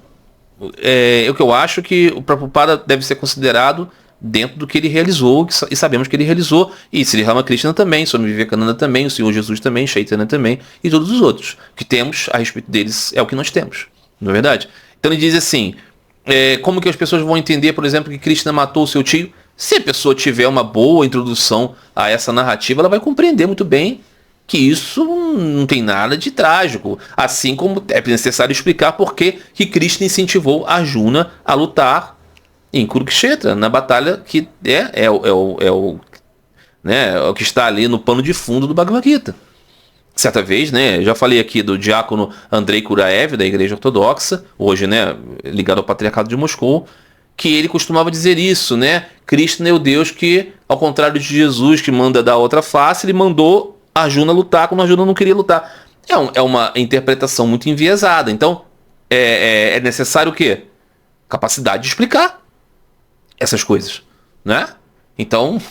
o que eu acho que o Prabhupada deve ser considerado dentro do que ele realizou, e sabemos que ele realizou, e Sri Ramakrishna também, Swami Vivekananda também, o Senhor Jesus também, Chaitanya também, e todos os outros. O que temos a respeito deles é o que nós temos, não é verdade? Então ele diz assim, como que as pessoas vão entender, por exemplo, que Krishna matou o seu tio? Se a pessoa tiver uma boa introdução a essa narrativa, ela vai compreender muito bem que isso não tem nada de trágico. Assim como é necessário explicar por que Krishna incentivou Arjuna a lutar em Kurukshetra, na batalha que é o que está ali no pano de fundo do Bhagavad Gita. Certa vez, né, já falei aqui do diácono Andrei Kuraev, da Igreja Ortodoxa, hoje, né, ligado ao Patriarcado de Moscou, que ele costumava dizer isso, né? Krishna é o Deus que, ao contrário de Jesus, que manda dar outra face, ele mandou Arjuna lutar quando Arjuna não queria lutar. É uma interpretação muito enviesada. Então, é necessário o quê? Capacidade de explicar essas coisas, né? Então,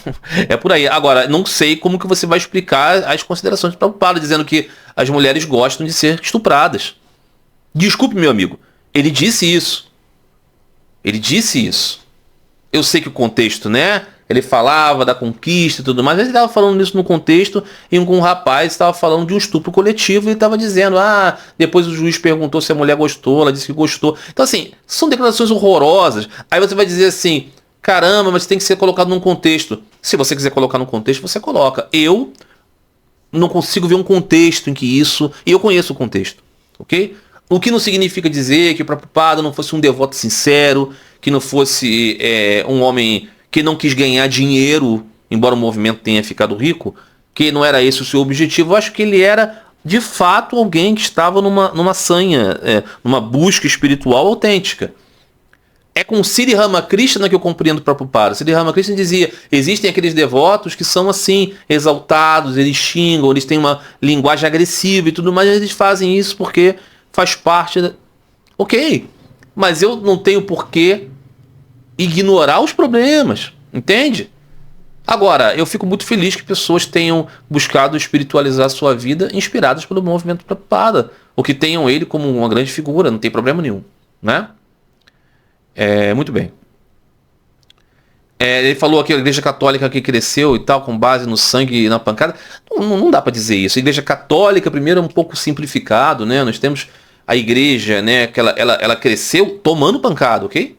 é por aí. Agora, não sei como que você vai explicar as considerações de Prabhupada, dizendo que as mulheres gostam de ser estupradas. Desculpe, meu amigo, ele disse isso. Eu sei que o contexto, né? Ele falava da conquista e tudo mais, mas ele estava falando isso no contexto em que um rapaz estava falando de um estupro coletivo e ele estava dizendo, depois o juiz perguntou se a mulher gostou, ela disse que gostou. Então assim, são declarações horrorosas. Aí você vai dizer assim, caramba, mas tem que ser colocado num contexto. Se você quiser colocar num contexto, você coloca. Eu não consigo ver um contexto em que isso... E eu conheço o contexto, ok? O que não significa dizer que o Prabhupada não fosse um devoto sincero, que não fosse um homem que não quis ganhar dinheiro, embora o movimento tenha ficado rico, que não era esse o seu objetivo. Eu acho que ele era, de fato, alguém que estava numa sanha, numa busca espiritual autêntica. É com Sri Ramakrishna que eu compreendo o Prabhupada. Sri Ramakrishna dizia, existem aqueles devotos que são assim, exaltados, eles xingam, eles têm uma linguagem agressiva e tudo mais, eles fazem isso porque faz parte da... Ok, mas eu não tenho por que ignorar os problemas, entende? Agora, eu fico muito feliz que pessoas tenham buscado espiritualizar a sua vida inspiradas pelo movimento Prabhupada, ou que tenham ele como uma grande figura, não tem problema nenhum, né? Muito bem. Ele falou aqui a igreja católica que cresceu e tal, com base no sangue e na pancada. Não dá para dizer isso. A igreja católica, primeiro, é um pouco simplificado, né? Nós temos a igreja, né? Que ela cresceu tomando pancada, ok?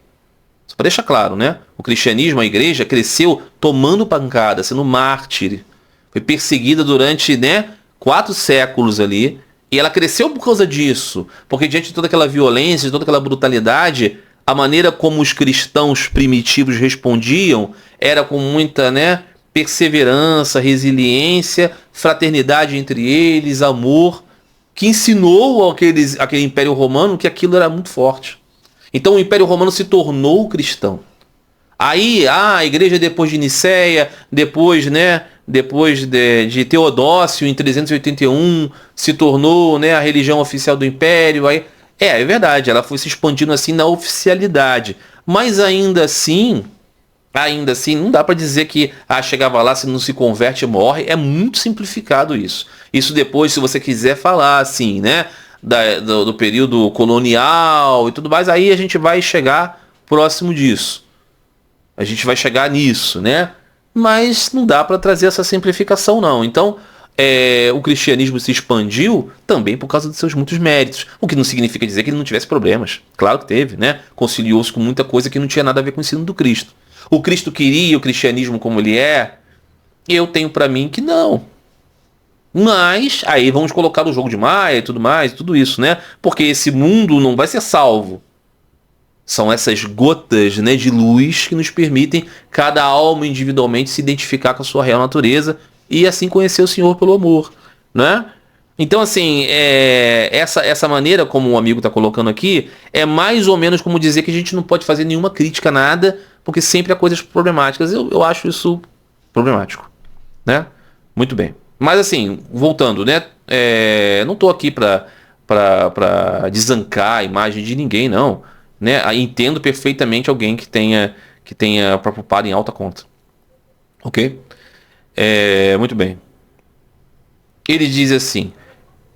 Só para deixar claro, né? O cristianismo, a igreja, cresceu tomando pancada, sendo mártir. Foi perseguida durante, né, 4 séculos ali. E ela cresceu por causa disso. Porque diante de toda aquela violência, de toda aquela brutalidade... A maneira como os cristãos primitivos respondiam era com muita, né, perseverança, resiliência, fraternidade entre eles, amor, que ensinou aquele Império Romano que aquilo era muito forte. Então o Império Romano se tornou cristão. Aí a igreja depois de Nicéia, depois de Teodócio em 381, se tornou, né, a religião oficial do Império. Aí é verdade, ela foi se expandindo assim na oficialidade. Mas ainda assim, não dá para dizer que chegava lá, se não se converte, morre. É muito simplificado isso. Isso depois, se você quiser falar assim, né, do período colonial e tudo mais, aí a gente vai chegar próximo disso. A gente vai chegar nisso, né? Mas não dá para trazer essa simplificação, não. Então... o cristianismo se expandiu também por causa dos seus muitos méritos, o que não significa dizer que ele não tivesse problemas. Claro que teve, né? Conciliou-se com muita coisa que não tinha nada a ver com o ensino do Cristo. O Cristo queria o cristianismo como ele é? Eu tenho para mim que não. Mas aí vamos colocar o jogo de Maia e tudo mais, tudo isso, né? Porque esse mundo não vai ser salvo. São essas gotas, né, de luz que nos permitem cada alma individualmente se identificar com a sua real natureza e assim conhecer o Senhor pelo amor, né? Então, assim, essa maneira como o amigo está colocando aqui é mais ou menos como dizer que a gente não pode fazer nenhuma crítica a nada, porque sempre há coisas problemáticas. Eu acho isso problemático, né? Muito bem. Mas, assim, voltando, né? Não estou aqui para desancar a imagem de ninguém, não, né? Entendo perfeitamente alguém que tenha Prabhupada em alta conta, ok? Muito bem. Ele diz assim: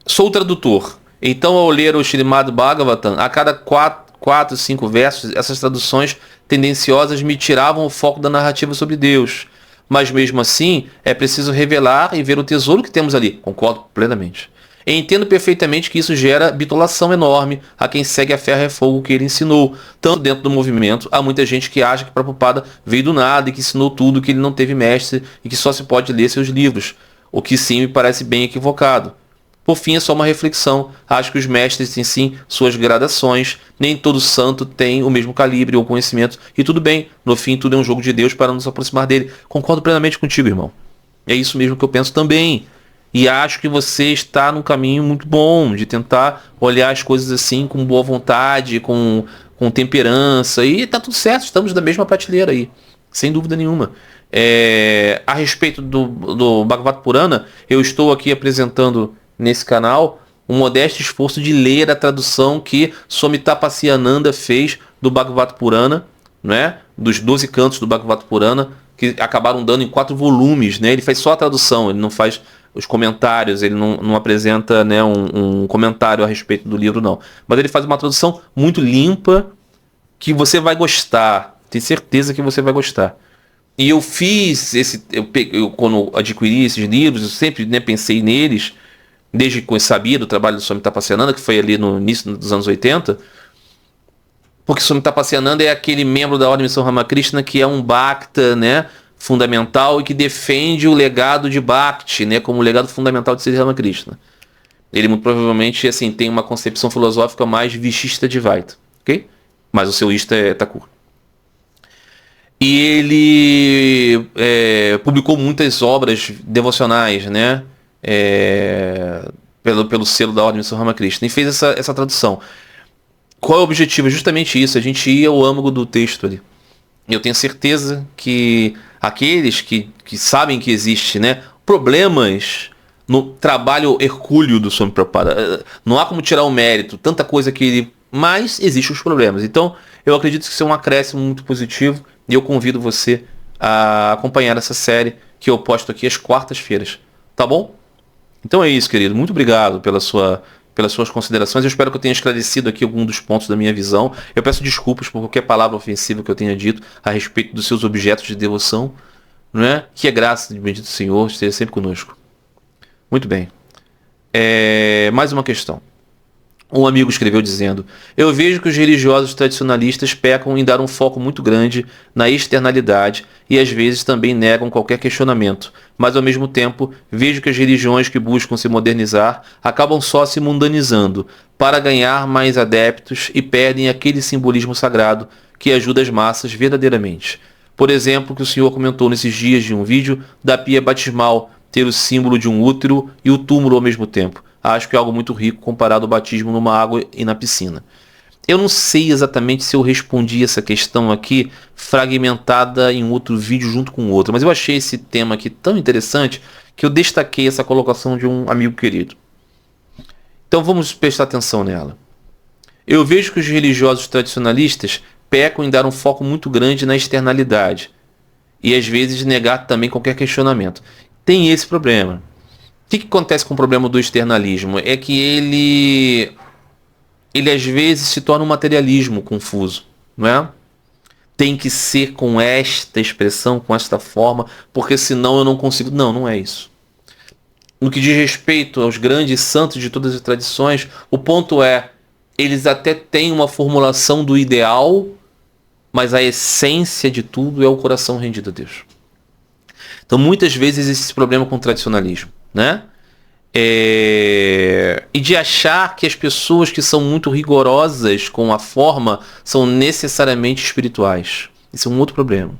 sou tradutor, então ao ler o Srimad Bhagavatam, a cada 4, 5 versos, essas traduções tendenciosas me tiravam o foco da narrativa sobre Deus. Mas mesmo assim, é preciso revelar e ver o tesouro que temos ali. Concordo plenamente. E entendo perfeitamente que isso gera bitolação enorme a quem segue a ferro e fogo que ele ensinou. Tanto dentro do movimento, há muita gente que acha que Prabhupada veio do nada e que ensinou tudo, que ele não teve mestre e que só se pode ler seus livros, o que sim me parece bem equivocado. Por fim, é só uma reflexão. Acho que os mestres têm sim suas gradações, nem todo santo tem o mesmo calibre ou conhecimento, e tudo bem, no fim tudo é um jogo de Deus para nos aproximar dele. Concordo plenamente contigo, irmão. É isso mesmo que eu penso também. E acho que você está num caminho muito bom de tentar olhar as coisas assim com boa vontade, com temperança. E tá tudo certo, estamos da mesma prateleira aí, sem dúvida nenhuma. A respeito do Bhagavad Purana, eu estou aqui apresentando nesse canal um modesto esforço de ler a tradução que Swami Tapasyananda fez do Bhagavad Purana, né? Dos 12 cantos do Bhagavad Purana, que acabaram dando em 4 volumes, né? Ele faz só a tradução, ele não faz os comentários, ele não apresenta, né, um comentário a respeito do livro, não. Mas ele faz uma tradução muito limpa, que você vai gostar. Tenho certeza que você vai gostar. E eu fiz quando adquiri esses livros, eu sempre, né, pensei neles, desde que eu sabia do trabalho do Swami Tapasyananda, que foi ali no início dos anos 80, porque Swami Tapasyananda é aquele membro da Ordem Missão Ramakrishna que é um Bhakta, né, fundamental e que defende o legado de Bhakti, né, como o legado fundamental de Sri Ramakrishna. Ele muito provavelmente assim, tem uma concepção filosófica mais Vishishta Dvaita, ok? Mas o seu Ishta é Thakur. E ele publicou muitas obras devocionais, né? Pelo selo da Ordem de Sri Ramakrishna. E fez essa tradução. Qual é o objetivo? É justamente isso. A gente ia ao âmago do texto ali. E eu tenho certeza que aqueles que sabem que existe, né, problemas no trabalho hercúleo do Swami Prabhupada, não há como tirar o mérito, tanta coisa que ele... Mas existem os problemas. Então, eu acredito que isso é um acréscimo muito positivo e eu convido você a acompanhar essa série que eu posto aqui às quartas-feiras. Tá bom? Então é isso, querido. Muito obrigado pelas suas considerações. Eu espero que eu tenha esclarecido aqui algum dos pontos da minha visão. Eu peço desculpas por qualquer palavra ofensiva que eu tenha dito a respeito dos seus objetos de devoção, não é? Que a graça de bendito Senhor esteja sempre conosco. Muito bem. Mais uma questão. Um amigo escreveu dizendo: eu vejo que os religiosos tradicionalistas pecam em dar um foco muito grande na externalidade e às vezes também negam qualquer questionamento, mas ao mesmo tempo vejo que as religiões que buscam se modernizar acabam só se mundanizando para ganhar mais adeptos e perdem aquele simbolismo sagrado que ajuda as massas verdadeiramente. Por exemplo, que o senhor comentou nesses dias de um vídeo da pia batismal ter o símbolo de um útero e o túmulo ao mesmo tempo. Acho que é algo muito rico comparado ao batismo numa água e na piscina. Eu não sei exatamente se eu respondi essa questão aqui fragmentada em outro vídeo junto com outro, mas eu achei esse tema aqui tão interessante que eu destaquei essa colocação de um amigo querido. Então vamos prestar atenção nela. Eu vejo que os religiosos tradicionalistas pecam em dar um foco muito grande na externalidade e às vezes negar também qualquer questionamento. Tem esse problema. O que acontece com o problema do externalismo? É que ele às vezes se torna um materialismo confuso, não é? Tem que ser com esta expressão, com esta forma, porque senão eu não consigo... Não, não é isso. No que diz respeito aos grandes santos de todas as tradições, o ponto é, eles até têm uma formulação do ideal, mas a essência de tudo é o coração rendido a Deus. Então muitas vezes existe esse problema com o tradicionalismo, né? E de achar que as pessoas que são muito rigorosas com a forma são necessariamente espirituais. Isso é um outro problema.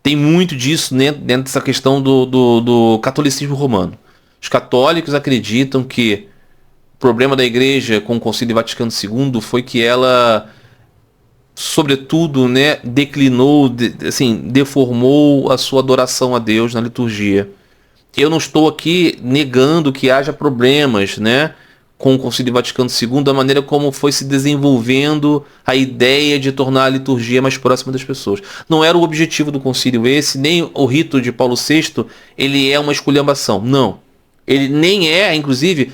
Tem muito disso, né, dentro dessa questão do catolicismo romano. Os católicos acreditam que o problema da igreja com o Concílio Vaticano II foi que ela, sobretudo, né, declinou, deformou a sua adoração a Deus na liturgia. Eu não estou aqui negando que haja problemas, né, com o Concílio Vaticano II, da maneira como foi se desenvolvendo a ideia de tornar a liturgia mais próxima das pessoas. Não era o objetivo do concílio esse, nem o rito de Paulo VI, ele é uma esculhambação. Não. Ele nem é, inclusive,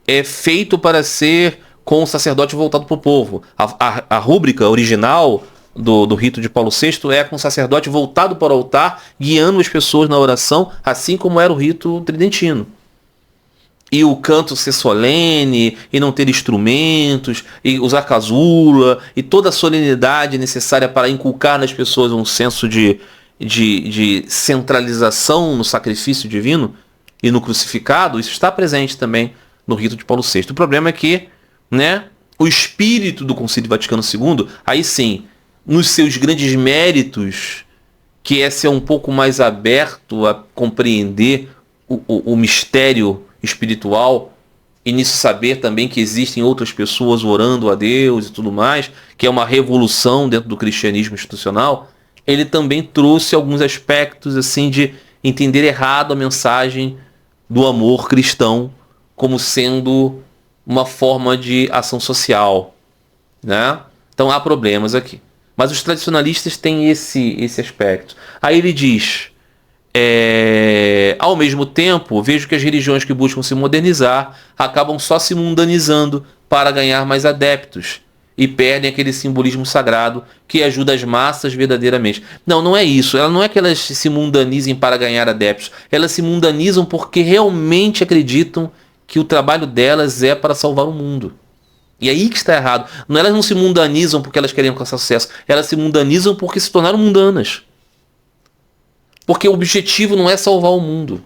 é feito para ser com o sacerdote voltado para o povo. A rúbrica original do rito de Paulo VI é com o sacerdote voltado para o altar, guiando as pessoas na oração, assim como era o rito tridentino. E o canto ser solene, e não ter instrumentos, e usar casula, e toda a solenidade necessária para inculcar nas pessoas um senso de centralização no sacrifício divino e no crucificado, isso está presente também no rito de Paulo VI. O problema é que, né, o espírito do Concílio Vaticano II, aí sim, nos seus grandes méritos, que é ser um pouco mais aberto a compreender o mistério espiritual e nisso saber também que existem outras pessoas orando a Deus e tudo mais, que é uma revolução dentro do cristianismo institucional, ele também trouxe alguns aspectos assim de entender errado a mensagem do amor cristão como sendo uma forma de ação social, né? Então há problemas aqui. Mas os tradicionalistas têm esse aspecto. Aí ele diz, ao mesmo tempo, vejo que as religiões que buscam se modernizar acabam só se mundanizando para ganhar mais adeptos e perdem aquele simbolismo sagrado que ajuda as massas verdadeiramente. Não, não é isso. Não é que elas se mundanizem para ganhar adeptos. Elas se mundanizam porque realmente acreditam que o trabalho delas é para salvar o mundo. E aí que está errado. Elas não se mundanizam porque elas querem alcançar sucesso. Elas se mundanizam porque se tornaram mundanas. Porque o objetivo não é salvar o mundo.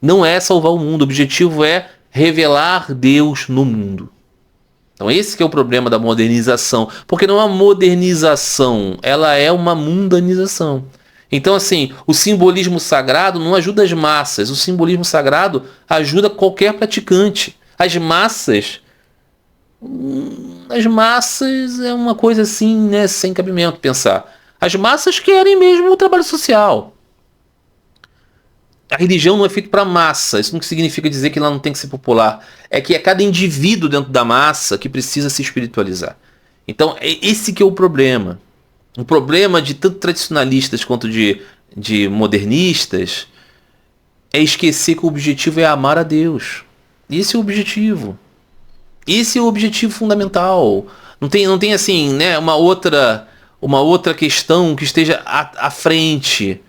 Não é salvar o mundo. O objetivo é revelar Deus no mundo. Então esse que é o problema da modernização. Porque não é uma modernização, ela é uma mundanização. Então assim, o simbolismo sagrado não ajuda as massas. O simbolismo sagrado ajuda qualquer praticante. As massas é uma coisa assim, né, sem cabimento pensar. As massas querem mesmo o trabalho social. A religião não é feita para massa. Isso não significa dizer que ela não tem que ser popular. É que é cada indivíduo dentro da massa que precisa se espiritualizar. Então, esse que é o problema. O problema de tanto tradicionalistas quanto de modernistas é esquecer que o objetivo é amar a Deus. Esse é o objetivo. Esse é o objetivo fundamental. Não tem assim, né, uma outra questão que esteja à frente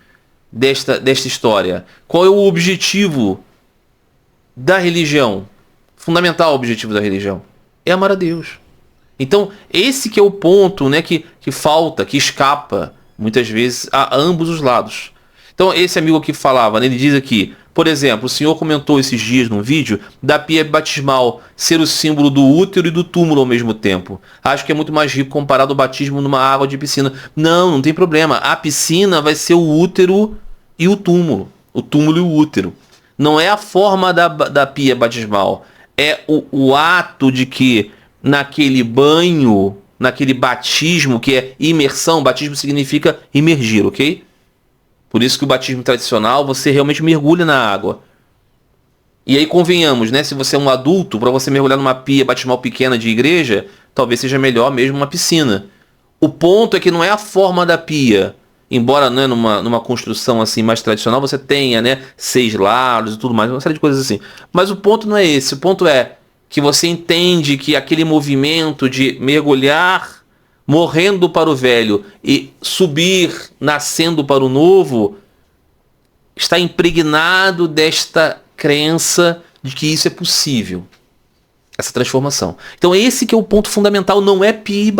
desta história. Qual é o objetivo da religião? Fundamental objetivo da religião é amar a Deus. Então, esse que é o ponto, né, que falta, que escapa, muitas vezes, a ambos os lados. Então, esse amigo aqui falava, né, ele diz aqui, por exemplo, o senhor comentou esses dias num vídeo da pia batismal ser o símbolo do útero e do túmulo ao mesmo tempo. Acho que é muito mais rico comparado ao batismo numa água de piscina. Não tem problema. A piscina vai ser o útero e o túmulo. O túmulo e o útero. Não é a forma da pia batismal. É o ato de que naquele banho, naquele batismo, que é imersão, batismo significa imergir, ok? Por isso que o batismo tradicional, você realmente mergulha na água. E aí convenhamos, né? Se você é um adulto, para você mergulhar numa pia batismal pequena de igreja, talvez seja melhor mesmo uma piscina. O ponto é que não é a forma da pia. Embora, né, numa construção assim mais tradicional você tenha, né, 6 lados e tudo mais, uma série de coisas assim. Mas o ponto não é esse. O ponto é que você entende que aquele movimento de mergulhar morrendo para o velho e subir nascendo para o novo está impregnado desta crença de que isso é possível, essa transformação. Então esse que é o ponto fundamental, não é pia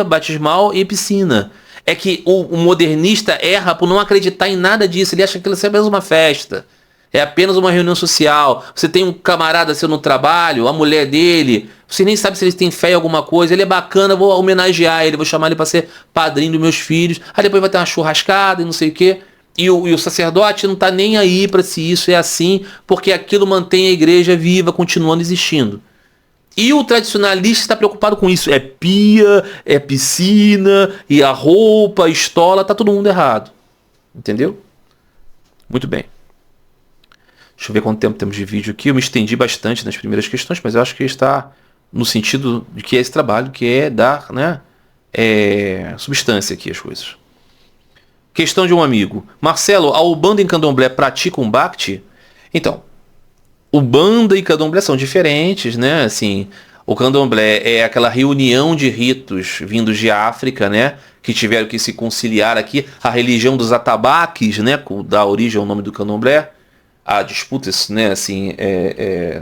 batismal e piscina. É que o modernista erra por não acreditar em nada disso, ele acha que aquilo é apenas uma festa. É apenas uma reunião social. Você tem um camarada seu no trabalho, a mulher dele, você nem sabe se eles têm fé em alguma coisa, ele é bacana, vou homenagear ele, vou chamar ele para ser padrinho dos meus filhos, aí depois vai ter uma churrascada e não sei o quê. E o sacerdote não tá nem aí para se isso é assim, porque aquilo mantém a igreja viva, continuando existindo. E o tradicionalista está preocupado com isso. É pia, é piscina, e a roupa, a estola, tá todo mundo errado. Entendeu? Muito bem. Deixa eu ver quanto tempo temos de vídeo aqui. Eu me estendi bastante nas primeiras questões, mas eu acho que está no sentido de que é esse trabalho, que é dar, né, substância aqui às coisas. Questão de um amigo. Marcelo, a Umbanda e Candomblé praticam Bhakti? Então, Umbanda e Candomblé são diferentes, né? Assim, o Candomblé é aquela reunião de ritos vindos de África, né? Que tiveram que se conciliar aqui. A religião dos atabaques, né? Dá origem ao nome do Candomblé. Há disputas, né, assim,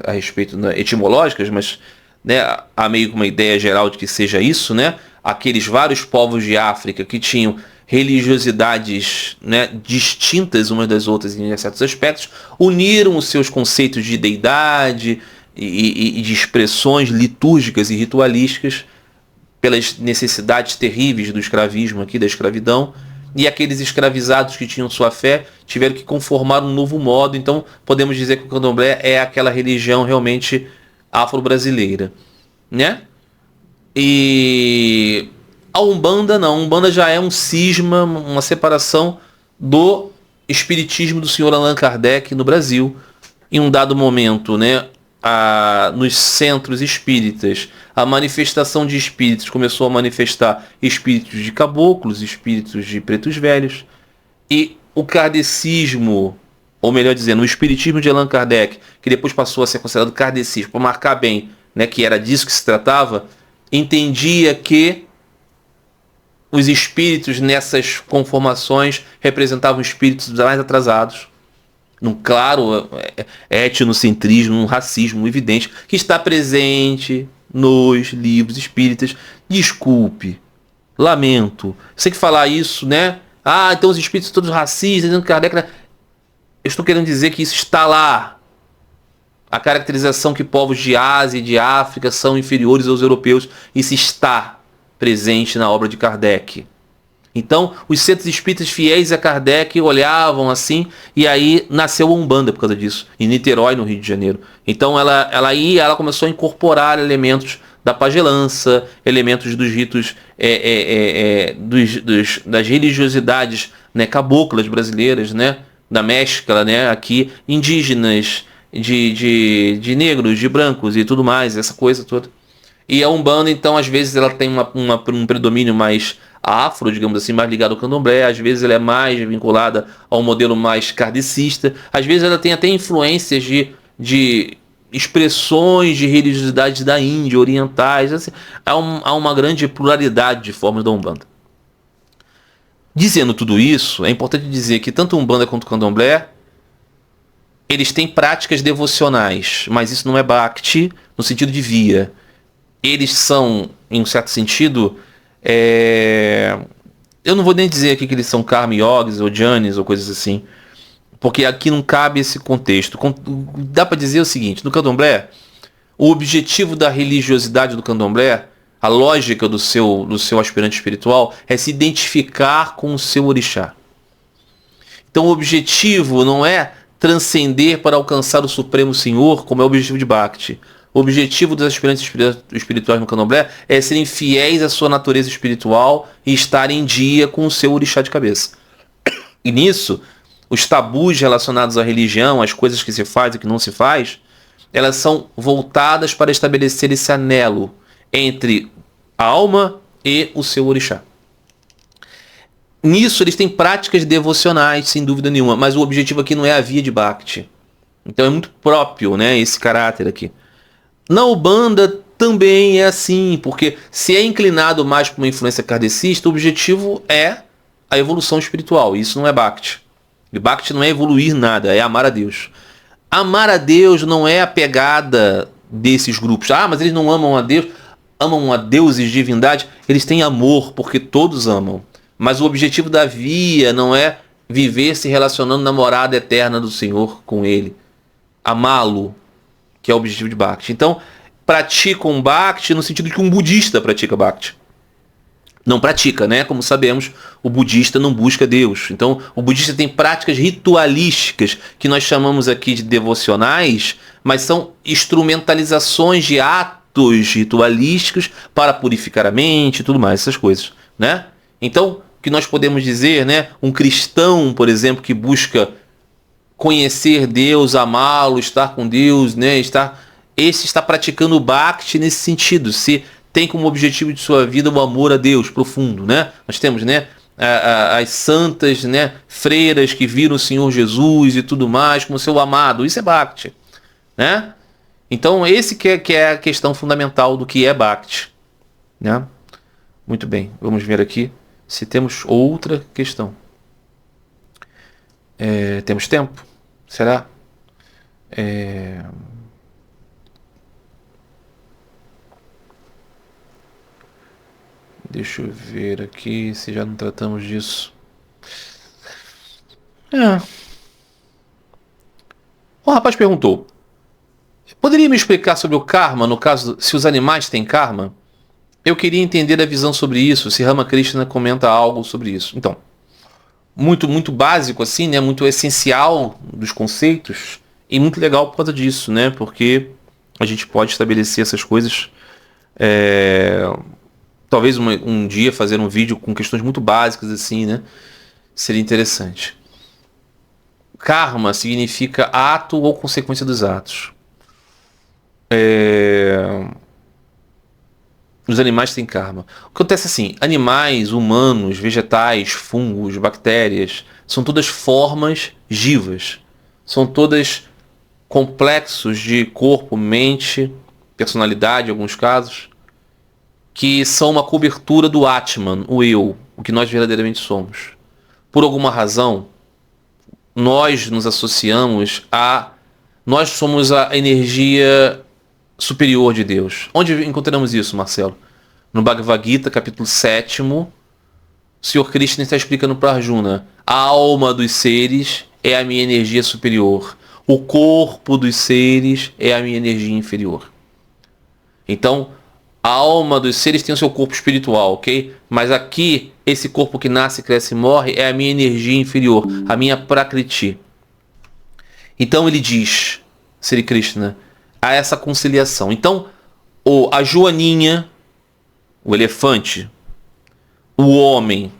a respeito, né, etimológicas, mas, né, há meio que uma ideia geral de que seja isso, né? Aqueles vários povos de África que tinham religiosidades, né, distintas umas das outras em certos aspectos, uniram os seus conceitos de deidade e de expressões litúrgicas e ritualísticas pelas necessidades terríveis do escravismo aqui, da escravidão. E aqueles escravizados que tinham sua fé tiveram que conformar um novo modo. Então podemos dizer que o Candomblé é aquela religião realmente afro-brasileira, né? E a Umbanda não. A Umbanda já é um cisma, uma separação do espiritismo do senhor Allan Kardec no Brasil. Em um dado momento, né, nos centros espíritas, a manifestação de espíritos começou a manifestar espíritos de caboclos, espíritos de pretos velhos, e o kardecismo, ou melhor dizendo, o espiritismo de Allan Kardec, que depois passou a ser considerado kardecismo, para marcar bem, né, que era disso que se tratava, entendia que os espíritos nessas conformações representavam espíritos mais atrasados, num claro etnocentrismo, num racismo evidente, que está presente nos livros espíritas. Desculpe, lamento, sei que falar isso, né, então os espíritos todos racistas, dizendo que Kardec... Eu estou querendo dizer que isso está lá. A caracterização que povos de Ásia e de África são inferiores aos europeus, isso está presente na obra de Kardec. Então, os centros espíritas fiéis a Kardec olhavam assim, e aí nasceu a Umbanda por causa disso, em Niterói, no Rio de Janeiro. Então, ela começou a incorporar elementos da pagelança, elementos dos ritos, das religiosidades, né, caboclas brasileiras, né, da mescla, né, aqui, indígenas, de negros, de brancos e tudo mais, essa coisa toda. E a Umbanda, então, às vezes ela tem um predomínio mais afro, digamos assim, mais ligado ao candomblé, às vezes ela é mais vinculada ao modelo mais kardecista, às vezes ela tem até influências de expressões de religiosidade da Índia, orientais, assim, há uma grande pluralidade de formas da Umbanda. Dizendo tudo isso, é importante dizer que tanto a Umbanda quanto o candomblé, eles têm práticas devocionais, mas isso não é Bhakti no sentido de via. Eles são, em um certo sentido, eu não vou nem dizer aqui que eles são Karma Yogis ou Jhanis ou coisas assim, porque aqui não cabe esse contexto. Dá para dizer o seguinte, no candomblé, o objetivo da religiosidade do candomblé, a lógica do seu aspirante espiritual, é se identificar com o seu orixá. Então o objetivo não é transcender para alcançar o Supremo Senhor, como é o objetivo de Bhakti. O objetivo dos aspirantes espirituais no candomblé é serem fiéis à sua natureza espiritual e estar em dia com o seu orixá de cabeça. E nisso, os tabus relacionados à religião, as coisas que se faz e que não se faz, elas são voltadas para estabelecer esse anelo entre a alma e o seu orixá. Nisso, eles têm práticas devocionais, sem dúvida nenhuma, mas o objetivo aqui não é a via de Bhakti. Então é muito próprio, né, esse caráter aqui. Na Umbanda também é assim, porque se é inclinado mais para uma influência kardecista, o objetivo é a evolução espiritual. Isso não é Bhakti. E Bhakti não é evoluir nada, é amar a Deus. Amar a Deus não é a pegada desses grupos. Mas eles não amam a Deus, amam a deuses, divindade. Eles têm amor, porque todos amam. Mas o objetivo da via não é viver se relacionando na morada eterna do Senhor com Ele. Amá-lo, que é o objetivo de Bhakti. Então, praticam Bhakti no sentido que um budista pratica Bhakti. Não pratica, né? Como sabemos, o budista não busca Deus. Então, o budista tem práticas ritualísticas, que nós chamamos aqui de devocionais, mas são instrumentalizações de atos ritualísticos para purificar a mente e tudo mais, essas coisas, né? Então, o que nós podemos dizer, né? Um cristão, por exemplo, que busca conhecer Deus, amá-lo, estar com Deus, né? Esse está praticando o Bhakti nesse sentido. Se tem como objetivo de sua vida o amor a Deus profundo, né? Nós temos, né, as santas, né, freiras que viram o Senhor Jesus e tudo mais como seu amado. Isso é Bhakti, né? Então esse que é a questão fundamental do que é Bhakti, né? Muito bem, vamos ver aqui se temos outra questão. Temos tempo? Será? Deixa eu ver aqui se já não tratamos disso. O rapaz perguntou: poderia me explicar sobre o karma, no caso, se os animais têm karma? Eu queria entender a visão sobre isso, se Ramakrishna comenta algo sobre isso. Então, muito básico assim, né? Muito essencial dos conceitos e muito legal por causa disso, né? Porque a gente pode estabelecer essas coisas. Talvez um dia fazer um vídeo com questões muito básicas assim, né? Seria interessante. Karma significa ato ou consequência dos atos. Os animais têm karma. O que acontece assim, animais, humanos, vegetais, fungos, bactérias, são todas formas vivas. São todas complexos de corpo, mente, personalidade em alguns casos, que são uma cobertura do Atman, o eu, o que nós verdadeiramente somos. Por alguma razão, nós nos associamos nós somos a energia superior de Deus. Onde encontramos isso, Marcelo? No Bhagavad Gita, capítulo 7, o Sr. Krishna está explicando para Arjuna. A alma dos seres é a minha energia superior. O corpo dos seres é a minha energia inferior. Então, a alma dos seres tem o seu corpo espiritual, ok? Mas aqui, esse corpo que nasce, cresce e morre é a minha energia inferior, a minha Prakriti. Então ele diz, Sri Krishna, há essa conciliação. Então, a joaninha, o elefante, o homem,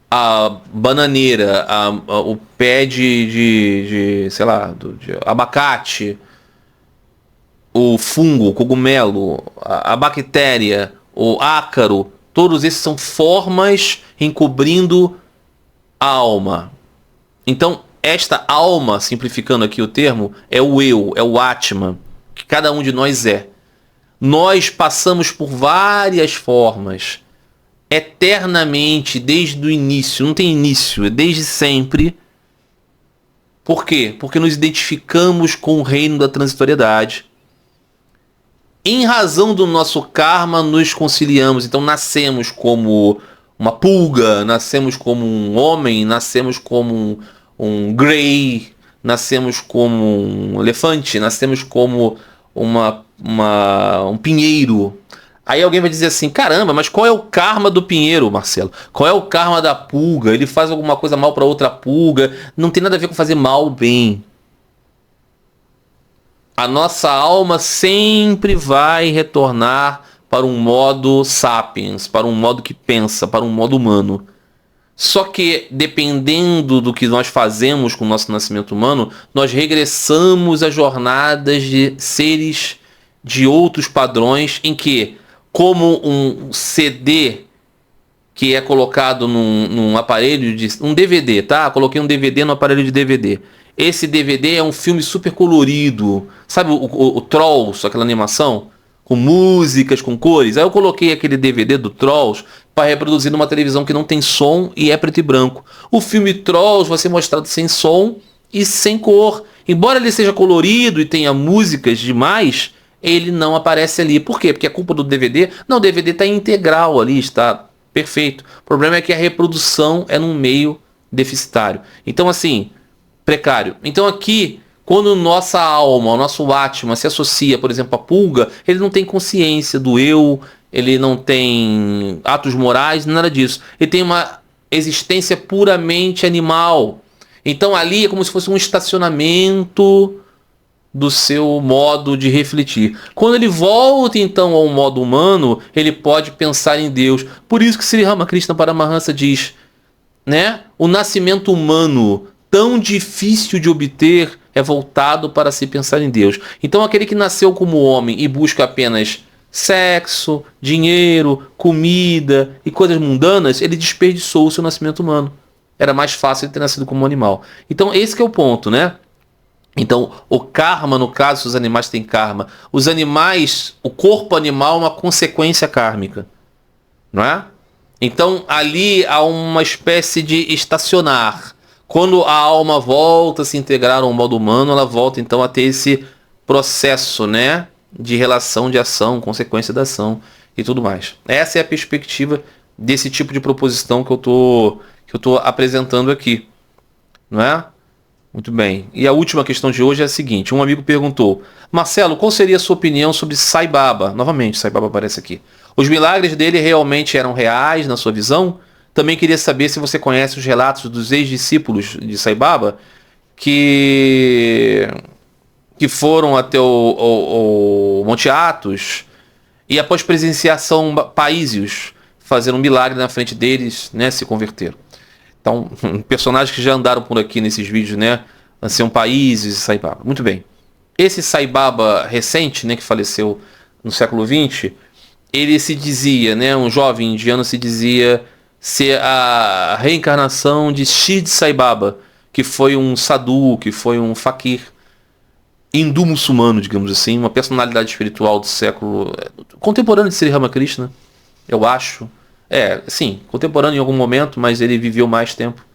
a bananeira, o pé de sei lá, de abacate, o fungo, o cogumelo, a bactéria, o ácaro, todos esses são formas encobrindo a alma. Então, esta alma, simplificando aqui o termo, é o eu, é o Atman, que cada um de nós é. Nós passamos por várias formas, eternamente, desde o início, não tem início, é desde sempre. Por quê? Porque nos identificamos com o reino da transitoriedade. Em razão do nosso karma, nos conciliamos. Então nascemos como uma pulga, nascemos como um homem, nascemos como um grey, nascemos como um elefante, nascemos como um pinheiro. Aí alguém vai dizer assim, caramba, mas qual é o karma do pinheiro, Marcelo? Qual é o karma da pulga? Ele faz alguma coisa mal para outra pulga? Não tem nada a ver com fazer mal ou bem. A nossa alma sempre vai retornar para um modo sapiens, para um modo que pensa, para um modo humano. Só que, dependendo do que nós fazemos com o nosso nascimento humano, nós regressamos a jornadas de seres de outros padrões em que, como um CD que é colocado num aparelho de... um DVD, tá? Coloquei um DVD no aparelho de DVD. Esse DVD é um filme super colorido. Sabe o Trolls, aquela animação? Com músicas, com cores. Aí eu coloquei aquele DVD do Trolls para reproduzir numa televisão que não tem som e é preto e branco. O filme Trolls vai ser mostrado sem som e sem cor. Embora ele seja colorido e tenha músicas demais, ele não aparece ali. Por quê? Porque a culpa do DVD... Não, o DVD está integral ali, está perfeito. O problema é que a reprodução é num meio deficitário. Então, assim... precário. Então aqui, quando nossa alma, o nosso Atman se associa, por exemplo, à pulga, ele não tem consciência do eu, ele não tem atos morais, nada disso. Ele tem uma existência puramente animal. Então ali é como se fosse um estacionamento do seu modo de refletir. Quando ele volta então ao modo humano, ele pode pensar em Deus. Por isso que Sri Ramakrishna Paramahansa diz, né? O nascimento humano tão difícil de obter é voltado para se pensar em Deus. Então aquele que nasceu como homem e busca apenas sexo, dinheiro, comida e coisas mundanas, ele desperdiçou o seu nascimento humano. Era mais fácil ele ter nascido como um animal. Então esse que é o ponto, né? Então o karma, no caso, se os animais têm karma, os animais, o corpo animal é uma consequência kármica, não é? Então ali há uma espécie de estacionar. Quando a alma volta a se integrar ao modo humano, ela volta então a ter esse processo, né, de relação de ação, consequência da ação e tudo mais. Essa é a perspectiva desse tipo de proposição que eu tô apresentando aqui, não é? Muito bem. E a última questão de hoje é a seguinte. Um amigo perguntou, Marcelo, qual seria a sua opinião sobre Sai Baba? Novamente, Sai Baba aparece aqui. Os milagres dele realmente eram reais na sua visão? Também queria saber se você conhece os relatos dos ex-discípulos de Sai Baba que foram até o Monte Athos e após presenciar São Paísios fazer um milagre na frente deles, né, se converteram. Então, personagens que já andaram por aqui nesses vídeos, né, São Paísios e Sai Baba. Muito bem. Esse Sai Baba recente, né, que faleceu no século XX, ele se dizia, né, um jovem indiano se dizia ser a reencarnação de Shirdi Sai Baba, que foi um sadhu, que foi um fakir hindu-muçulmano, digamos assim, uma personalidade espiritual do século contemporâneo de Sri Ramakrishna, eu acho. Sim, contemporâneo em algum momento, mas ele viveu mais tempo.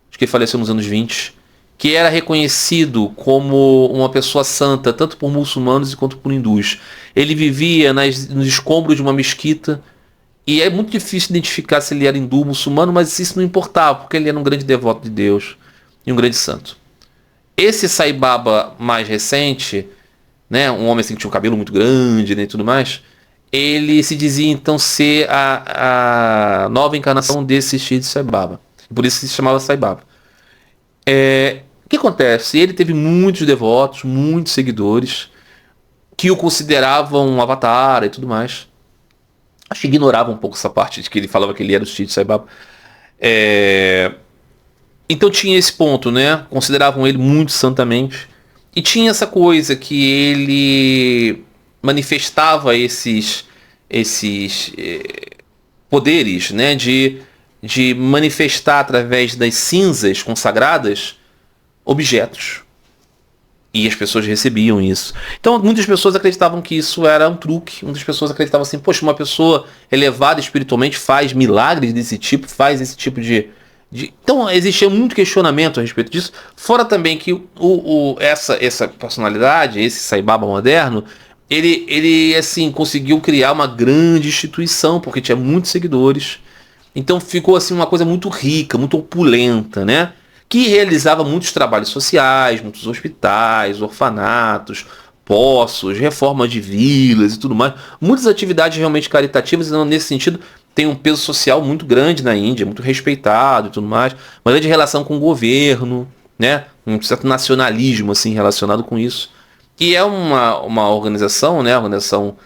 Acho que ele faleceu nos anos 20, que era reconhecido como uma pessoa santa, tanto por muçulmanos quanto por hindus. Ele vivia nos escombros de uma mesquita E é muito difícil identificar se ele era hindu, muçulmano, mas isso não importava, porque ele era um grande devoto de Deus e um grande santo. Esse Sai Baba mais recente, né, um homem assim que tinha um cabelo muito grande, né, e tudo mais, ele se dizia então ser a nova encarnação desse Shri Sai Baba. Por isso se chamava Sai Baba. O que acontece? Ele teve muitos devotos, muitos seguidores, que o consideravam um avatar e tudo mais. Acho que ignorava um pouco essa parte de que ele falava que ele era o Shri Sai Baba. Então tinha esse ponto, né? Consideravam ele muito santamente. E tinha essa coisa que ele manifestava esses poderes, né? De manifestar através das cinzas consagradas objetos. E as pessoas recebiam isso. Então muitas pessoas acreditavam que isso era um truque. Muitas pessoas acreditavam assim, poxa, uma pessoa elevada espiritualmente faz milagres desse tipo, faz esse tipo Então existia muito questionamento a respeito disso. Fora também que essa personalidade, esse Sai Baba moderno, ele assim, conseguiu criar uma grande instituição, porque tinha muitos seguidores. Então ficou assim uma coisa muito rica, muito opulenta, né? Que realizava muitos trabalhos sociais, muitos hospitais, orfanatos, poços, reforma de vilas e tudo mais. Muitas atividades realmente caritativas, então, nesse sentido, tem um peso social muito grande na Índia, muito respeitado e tudo mais. Uma grande relação com o governo, né? Um certo nacionalismo assim, relacionado com isso. E é uma organização, né? Organização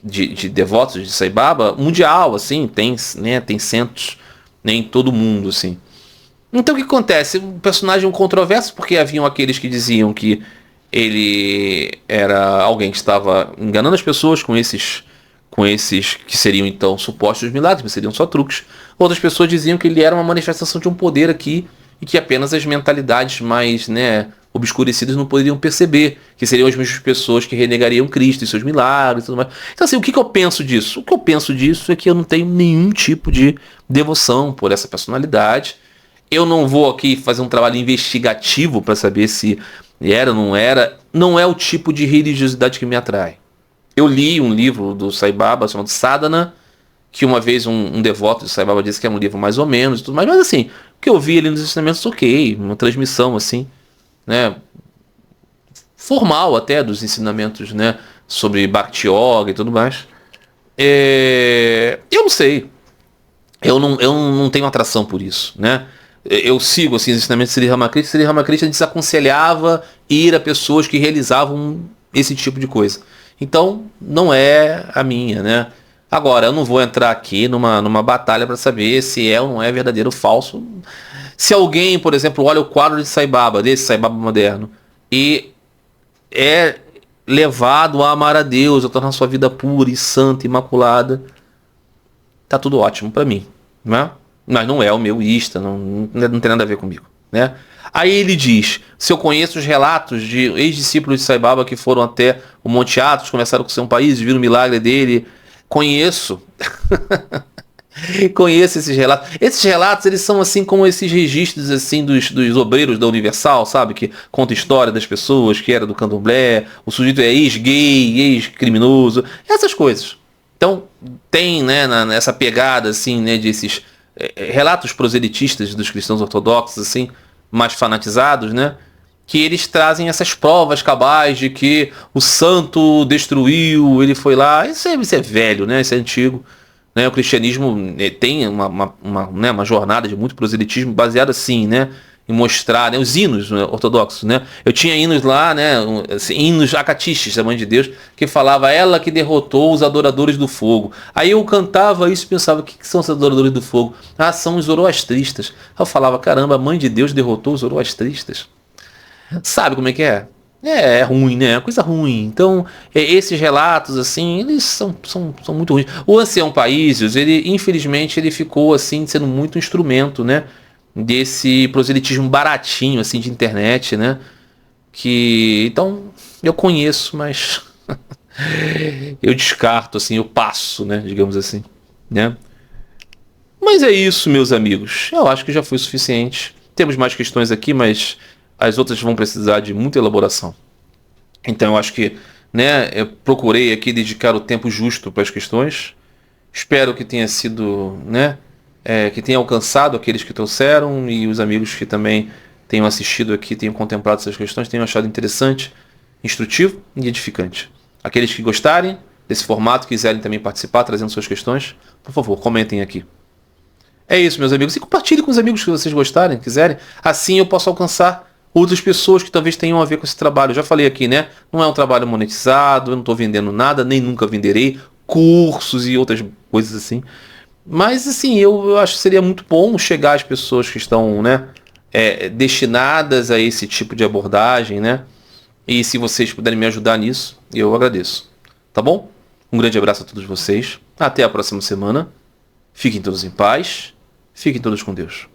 de devotos de Sai Baba mundial, assim, tem centros, né, em todo o mundo, assim. Então o que acontece? Um personagem controverso, porque haviam aqueles que diziam que ele era alguém que estava enganando as pessoas com esses que seriam então supostos milagres, mas seriam só truques. Outras pessoas diziam que ele era uma manifestação de um poder aqui e que apenas as mentalidades mais, né, obscurecidas não poderiam perceber, que seriam as mesmas pessoas que renegariam Cristo e seus milagres e tudo mais. Então assim, o que eu penso disso? O que eu penso disso é que eu não tenho nenhum tipo de devoção por essa personalidade. Eu não vou aqui fazer um trabalho investigativo para saber se era ou não era. Não é o tipo de religiosidade que me atrai. Eu li um livro do Sai Baba chamado Sadhana, que uma vez um devoto de Sai Baba disse que é um livro mais ou menos e tudo mais. Mas assim, o que eu vi ali nos ensinamentos, ok. Uma transmissão assim, né, formal até dos ensinamentos, né, sobre Bhakti Yoga e tudo mais. Eu não sei. Eu não tenho atração por isso, né? Eu sigo assim, os ensinamentos de Sri Ramakrishna. Sri Ramakrishna desaconselhava ir a pessoas que realizavam esse tipo de coisa. Então, não é a minha, né? Agora, eu não vou entrar aqui numa batalha para saber se é ou não é verdadeiro ou falso. Se alguém, por exemplo, olha o quadro de Sai Baba, desse Sai Baba moderno, e é levado a amar a Deus, a tornar sua vida pura e santa, imaculada, tá tudo ótimo para mim, né? Mas não é o meu ista, não tem nada a ver comigo, né? Aí ele diz, se eu conheço os relatos de ex-discípulos de Sai Baba que foram até o Monte Athos, começaram com seu país, viram o milagre dele, conheço. Conheço esses relatos. Esses relatos, eles são assim como esses registros assim dos obreiros da Universal, sabe? Que conta a história das pessoas, que era do candomblé, o sujeito é ex-gay, ex-criminoso, essas coisas. Então, tem, né, essa pegada assim, né, desses relatos proselitistas dos cristãos ortodoxos, assim, mais fanatizados, né? Que eles trazem essas provas cabais de que o santo destruiu, ele foi lá. Isso é velho, né? Isso é antigo. Né? O cristianismo tem uma jornada de muito proselitismo baseada assim, né? Em mostrar, né, os hinos, né, ortodoxos, né? Eu tinha hinos lá, né, assim, hinos acatistas da Mãe de Deus, que falava ela que derrotou os adoradores do fogo. Aí eu cantava isso e pensava, o que são os adoradores do fogo? Ah, são os zoroastristas. Aí eu falava, caramba, a Mãe de Deus derrotou os zoroastristas. Sabe como é que é? É ruim, né? É coisa ruim. Então, esses relatos, assim, eles são muito ruins. O Ancião Paísios, ele, infelizmente, ele ficou, assim, sendo muito instrumento, né? Desse proselitismo baratinho, assim, de internet, né? Que, então, eu conheço, mas eu descarto, assim, eu passo, né? Digamos assim, né? Mas é isso, meus amigos. Eu acho que já foi suficiente. Temos mais questões aqui, mas as outras vão precisar de muita elaboração. Então eu acho que, né, eu procurei aqui dedicar o tempo justo para as questões Espero que tenha sido, né, que tenha alcançado aqueles que trouxeram e os amigos que também tenham assistido aqui, tenham contemplado essas questões, tenham achado interessante, instrutivo e edificante. Aqueles que gostarem desse formato, quiserem também participar, trazendo suas questões, por favor, comentem aqui. É isso, meus amigos. E compartilhe com os amigos que vocês gostarem, quiserem. Assim eu posso alcançar outras pessoas que talvez tenham a ver com esse trabalho. Eu já falei aqui, né? Não é um trabalho monetizado, eu não estou vendendo nada, nem nunca venderei cursos e outras coisas assim. Mas, assim, eu acho que seria muito bom chegar às pessoas que estão, né, destinadas a esse tipo de abordagem, né? E se vocês puderem me ajudar nisso, eu agradeço. Tá bom? Um grande abraço a todos vocês. Até a próxima semana. Fiquem todos em paz. Fiquem todos com Deus.